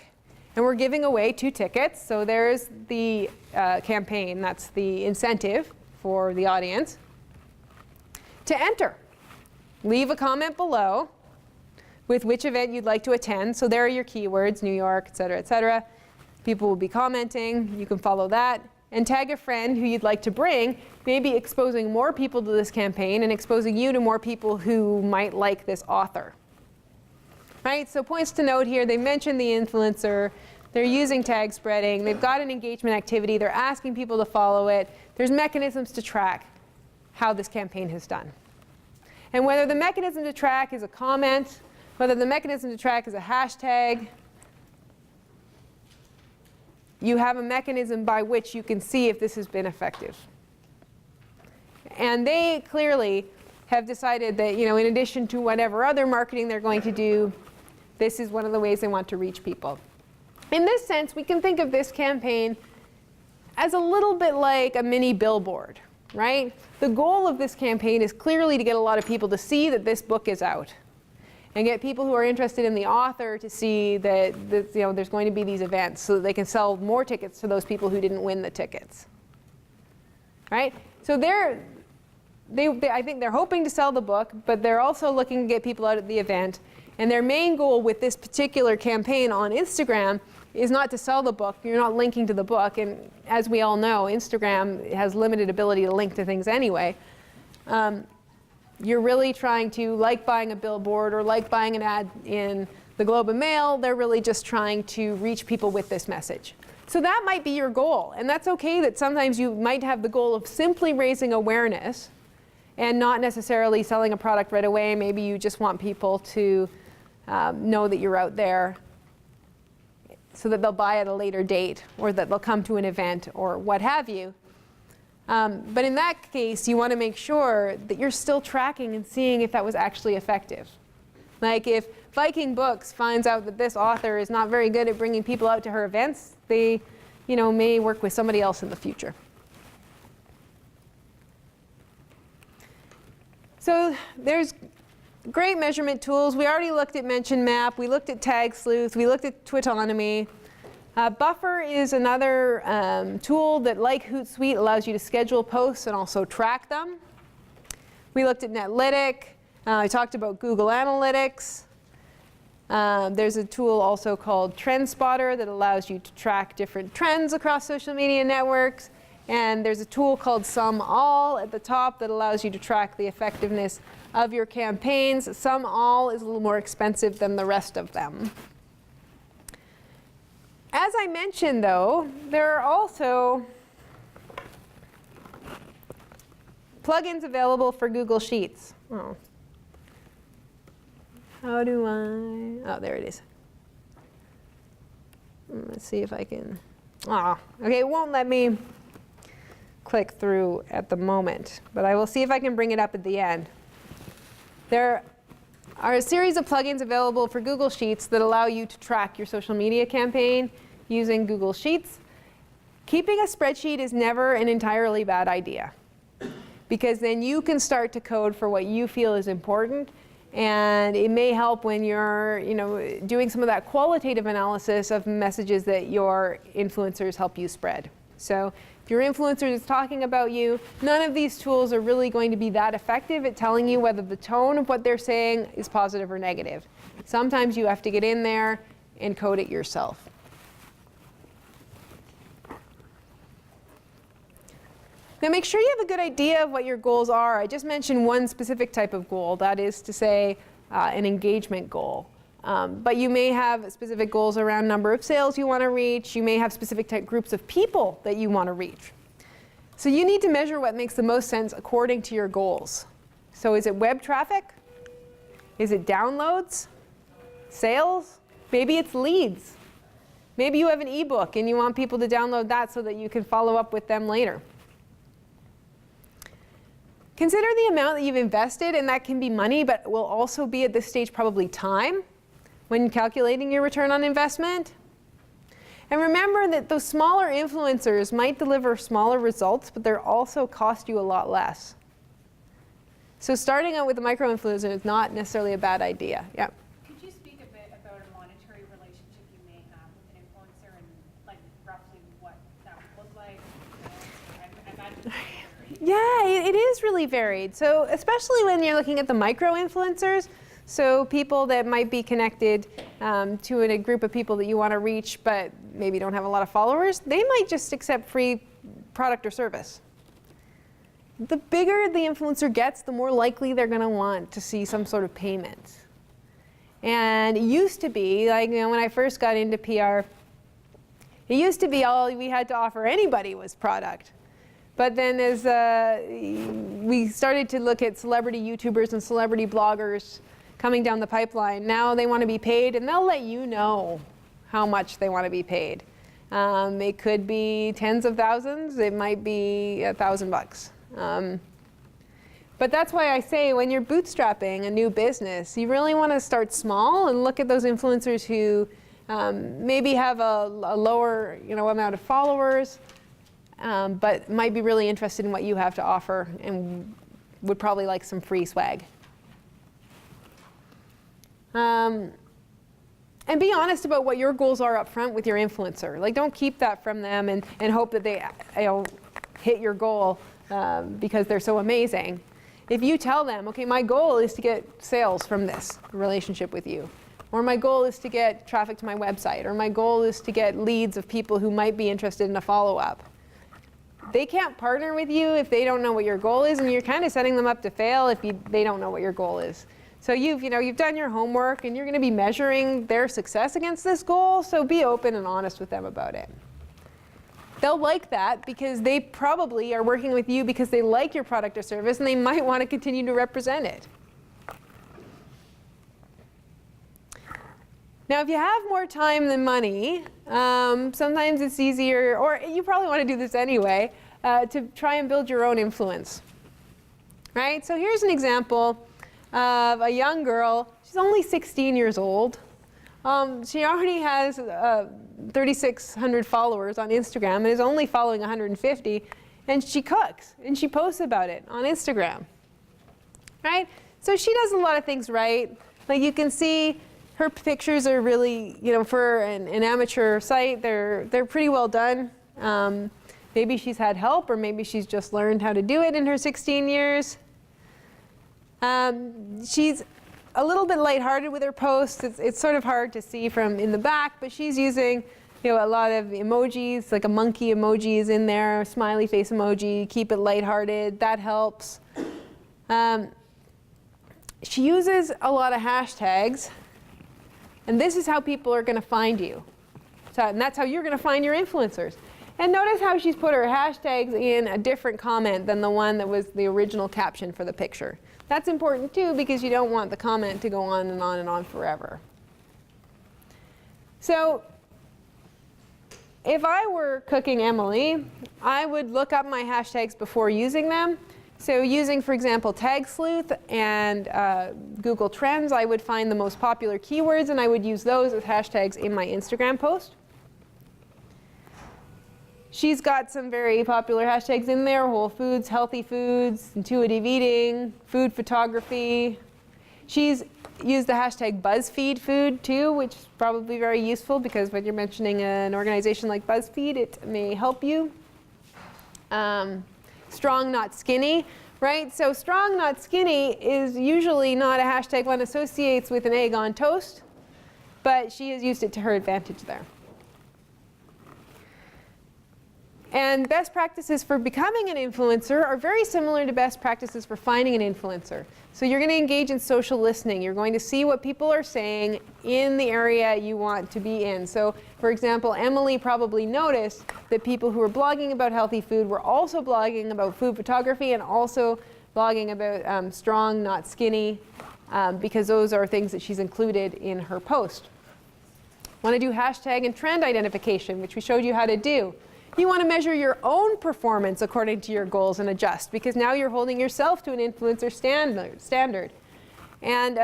And we're giving away 2 tickets. So there's the campaign, that's the incentive for the audience. To enter, leave a comment below with which event you'd like to attend. So there are your keywords, New York, et cetera, et cetera. People will be commenting. You can follow that. And tag a friend who you'd like to bring, maybe exposing more people to this campaign and exposing you to more people who might like this author. Right? So points to note here, they mentioned the influencer. They're using tag spreading. They've got an engagement activity. They're asking people to follow it. There's mechanisms to track how this campaign has done. And whether the mechanism to track is a comment, whether the mechanism to track is a hashtag, you have a mechanism by which you can see if this has been effective. And they clearly have decided that, you know, in addition to whatever other marketing they're going to do, this is one of the ways they want to reach people. In this sense, we can think of this campaign as a little bit like a mini billboard, right? The goal of this campaign is clearly to get a lot of people to see that this book is out, and get people who are interested in the author to see that, you know, there's going to be these events so that they can sell more tickets to those people who didn't win the tickets. Right? So I think they're hoping to sell the book, but they're also looking to get people out at the event. And their main goal with this particular campaign on Instagram is not to sell the book. You're not linking to the book. And as we all know, Instagram has limited ability to link to things anyway. You're really trying to, like buying a billboard or like buying an ad in the Globe and Mail, they're really just trying to reach people with this message. So that might be your goal. And that's okay that sometimes you might have the goal of simply raising awareness and not necessarily selling a product right away. Maybe you just want people to know that you're out there so that they'll buy at a later date or that they'll come to an event or what have you. But in that case, you want to make sure that you're still tracking and seeing if that was actually effective. Like if Viking Books finds out that this author is not very good at bringing people out to her events, they, you know, may work with somebody else in the future. So there's great measurement tools. We already looked at Mention Map. We looked at Tag Sleuth. We looked at Twitonomy. Buffer is another tool that, like Hootsuite, allows you to schedule posts and also track them. We looked at Netlytic. I talked about Google Analytics. There's a tool also called TrendSpotter that allows you to track different trends across social media networks. And there's a tool called SumAll at the top that allows you to track the effectiveness of your campaigns. SumAll is a little more expensive than the rest of them. As I mentioned, though, there are also plugins available for Google Sheets. Oh. How do I? Oh, there it is. Let's see if I can. Ah, okay, it won't let me click through at the moment, but I will see if I can bring it up at the end. There are a series of plugins available for Google Sheets that allow you to track your social media campaign using Google Sheets. Keeping a spreadsheet is never an entirely bad idea, because then you can start to code for what you feel is important, and it may help when you're, you know, doing some of that qualitative analysis of messages that your influencers help you spread. So if your influencer is talking about you, none of these tools are really going to be that effective at telling you whether the tone of what they're saying is positive or negative. Sometimes you have to get in there and code it yourself. Now make sure you have a good idea of what your goals are. I just mentioned one specific type of goal, that is to say an engagement goal. But you may have specific goals around number of sales you want to reach. You may have specific type groups of people that you want to reach. So you need to measure what makes the most sense according to your goals. So is it web traffic? Is it downloads? Sales? Maybe it's leads. Maybe you have an ebook and you want people to download that so that you can follow up with them later. Consider the amount that you've invested, and that can be money, but will also be at this stage probably time when calculating your return on investment. And remember that those smaller influencers might deliver smaller results, but they'll also cost you a lot less. So starting out with a micro-influencer is not necessarily a bad idea. Yeah. Could you speak a bit about a monetary relationship you may have with an influencer and like roughly what that would look like? I imagine it's very Yeah, it is really varied. So especially when you're looking at the micro-influencers, so people that might be connected to a group of people that you want to reach but maybe don't have a lot of followers, they might just accept free product or service. The bigger the influencer gets, the more likely they're going to want to see some sort of payment. And it used to be, like, you know, when I first got into PR, it used to be all we had to offer anybody was product. But then as we started to look at celebrity YouTubers and celebrity bloggers coming down the pipeline, now they want to be paid, and they'll let you know how much they want to be paid. It could be tens of thousands. It might be $1,000. But that's why I say when you're bootstrapping a new business, you really want to start small and look at those influencers who maybe have a lower, amount of followers, but might be really interested in what you have to offer and would probably like some free swag. And be honest about what your goals are up front with your influencer. Like, don't keep that from them and hope that they hit your goal because they're so amazing. If you tell them, okay, my goal is to get sales from this relationship with you, or my goal is to get traffic to my website, or my goal is to get leads of people who might be interested in a follow-up. They can't partner with you if they don't know what your goal is, and you're kind of setting them up to fail if they don't know what your goal is. So you've done your homework, and you're going to be measuring their success against this goal, so be open and honest with them about it. They'll like that because they probably are working with you because they like your product or service, and they might want to continue to represent it. Now, if you have more time than money, sometimes it's easier, or you probably want to do this anyway, to try and build your own influence. Right? So here's an example of a young girl. She's only 16 years old. She already has 3,600 followers on Instagram and is only following 150. And she cooks, and she posts about it on Instagram. Right? So she does a lot of things right. Like, you can see her pictures are really, for an amateur site, they're pretty well done. Maybe she's had help, or maybe she's just learned how to do it in her 16 years. She's a little bit lighthearted with her posts. It's sort of hard to see from in the back, but she's using a lot of emojis, like a monkey emoji is in there, a smiley face emoji, keep it lighthearted, that helps. She uses a lot of hashtags, and this is how people are going to find you. And that's how you're going to find your influencers. And notice how she's put her hashtags in a different comment than the one that was the original caption for the picture. That's important too, because you don't want the comment to go on and on and on forever. So if I were cooking Emily, I would look up my hashtags before using them. So using, for example, Tag Sleuth and Google Trends, I would find the most popular keywords, and I would use those as hashtags in my Instagram post. She's got some very popular hashtags in there: whole foods, healthy foods, intuitive eating, food photography. She's used the hashtag BuzzFeed food too, which is probably very useful because when you're mentioning an organization like BuzzFeed, it may help you. Strong, not skinny, right? So strong, not skinny is usually not a hashtag one associates with an egg on toast, but she has used it to her advantage there. And best practices for becoming an influencer are very similar to best practices for finding an influencer. So you're going to engage in social listening. You're going to see what people are saying in the area you want to be in. So for example, Emily probably noticed that people who were blogging about healthy food were also blogging about food photography and also blogging about strong, not skinny, because those are things that she's included in her post. Want to do hashtag and trend identification, which we showed you how to do. You want to measure your own performance according to your goals and adjust, because now you're holding yourself to an influencer standard. And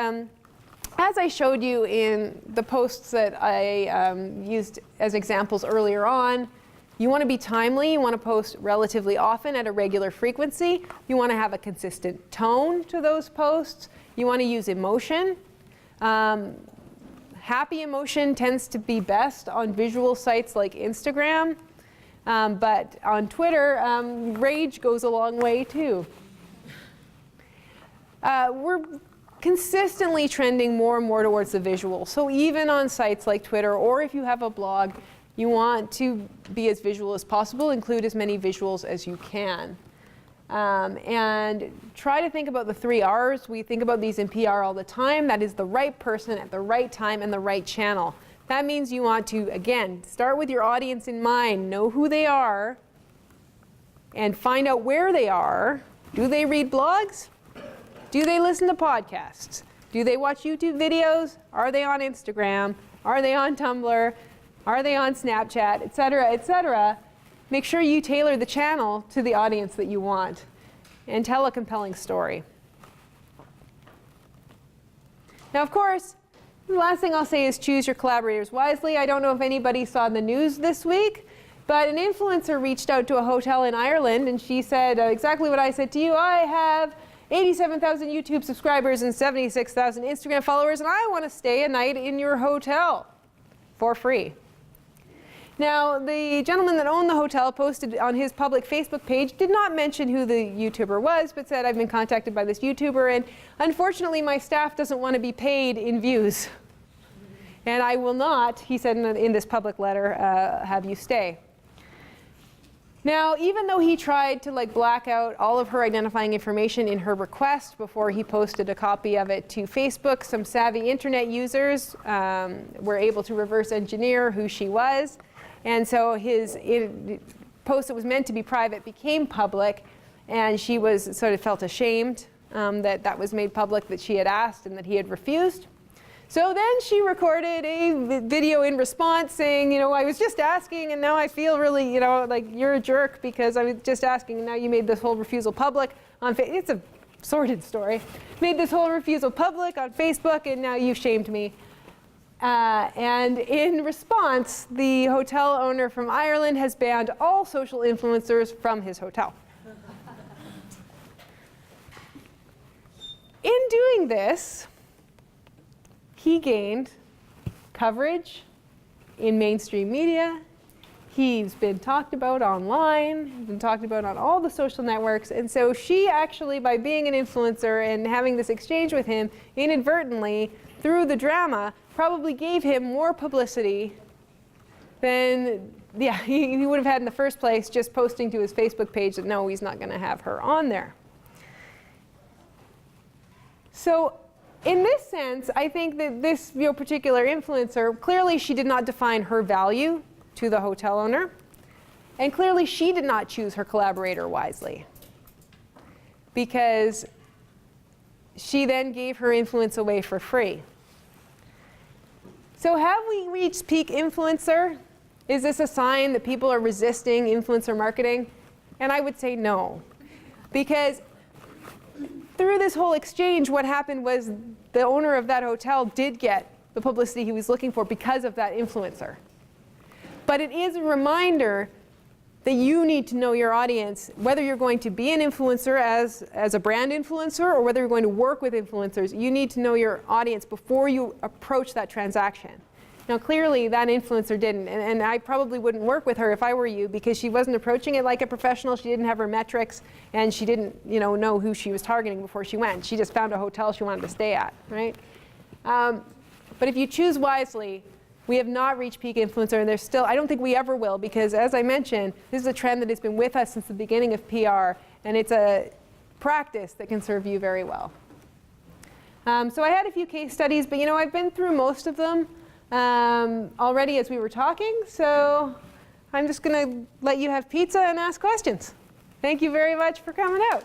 as I showed you in the posts that I used as examples earlier on, you want to be timely. You want to post relatively often at a regular frequency. You want to have a consistent tone to those posts. You want to use emotion. Happy emotion tends to be best on visual sites like Instagram. But on Twitter, rage goes a long way too. We're consistently trending more and more towards the visual. So even on sites like Twitter, or if you have a blog, you want to be as visual as possible, include as many visuals as you can. And try to think about the 3 R's. We think about these in PR all the time. That is the right person at the right time and the right channel. That means you want to, again, start with your audience in mind, know who they are, and find out where they are. Do they read blogs? Do they listen to podcasts? Do they watch YouTube videos? Are they on Instagram? Are they on Tumblr? Are they on Snapchat, et cetera, et cetera? Make sure you tailor the channel to the audience that you want and tell a compelling story. Now, of course, the last thing I'll say is choose your collaborators wisely. I don't know if anybody saw the news this week, but an influencer reached out to a hotel in Ireland, and she said exactly what I said to you. I have 87,000 YouTube subscribers and 76,000 Instagram followers, and I want to stay a night in your hotel for free. Now, the gentleman that owned the hotel posted on his public Facebook page, did not mention who the YouTuber was, but said, I've been contacted by this YouTuber, and unfortunately my staff doesn't want to be paid in views. And I will not, he said in this public letter, have you stay. Now, even though he tried to black out all of her identifying information in her request before he posted a copy of it to Facebook, some savvy internet users were able to reverse engineer who she was. And so his post that was meant to be private became public, and she was sort of felt ashamed that that was made public, that she had asked and that he had refused. So then she recorded a video in response saying, I was just asking, and now I feel really, like you're a jerk because I was just asking, and now you made this whole refusal public on Facebook. It's a sordid story. Made this whole refusal public on Facebook, and now you've shamed me. And in response, the hotel owner from Ireland has banned all social influencers from his hotel. In doing this, he gained coverage in mainstream media. He's been talked about online. He's been talked about on all the social networks. And so she actually, by being an influencer and having this exchange with him, inadvertently, through the drama, probably gave him more publicity than he would have had in the first place just posting to his Facebook page that no, he's not going to have her on there. So in this sense, I think that this particular influencer, clearly she did not define her value to the hotel owner, and clearly she did not choose her collaborator wisely, because she then gave her influence away for free. So have we reached peak influencer? Is this a sign that people are resisting influencer marketing? And I would say no. Because through this whole exchange, what happened was the owner of that hotel did get the publicity he was looking for because of that influencer. But it is a reminder that you need to know your audience, whether you're going to be an influencer as a brand influencer or whether you're going to work with influencers. You need to know your audience before you approach that transaction. Now clearly that influencer didn't, and I probably wouldn't work with her if I were you, because she wasn't approaching it like a professional. She didn't have her metrics, and she didn't know who she was targeting before she went. She just found a hotel she wanted to stay at, right? But if you choose wisely, we have not reached peak influencer, and there's still, I don't think we ever will, because as I mentioned, this is a trend that has been with us since the beginning of PR, and it's a practice that can serve you very well. So I had a few case studies, but I've been through most of them already as we were talking, so I'm just going to let you have pizza and ask questions. Thank you very much for coming out.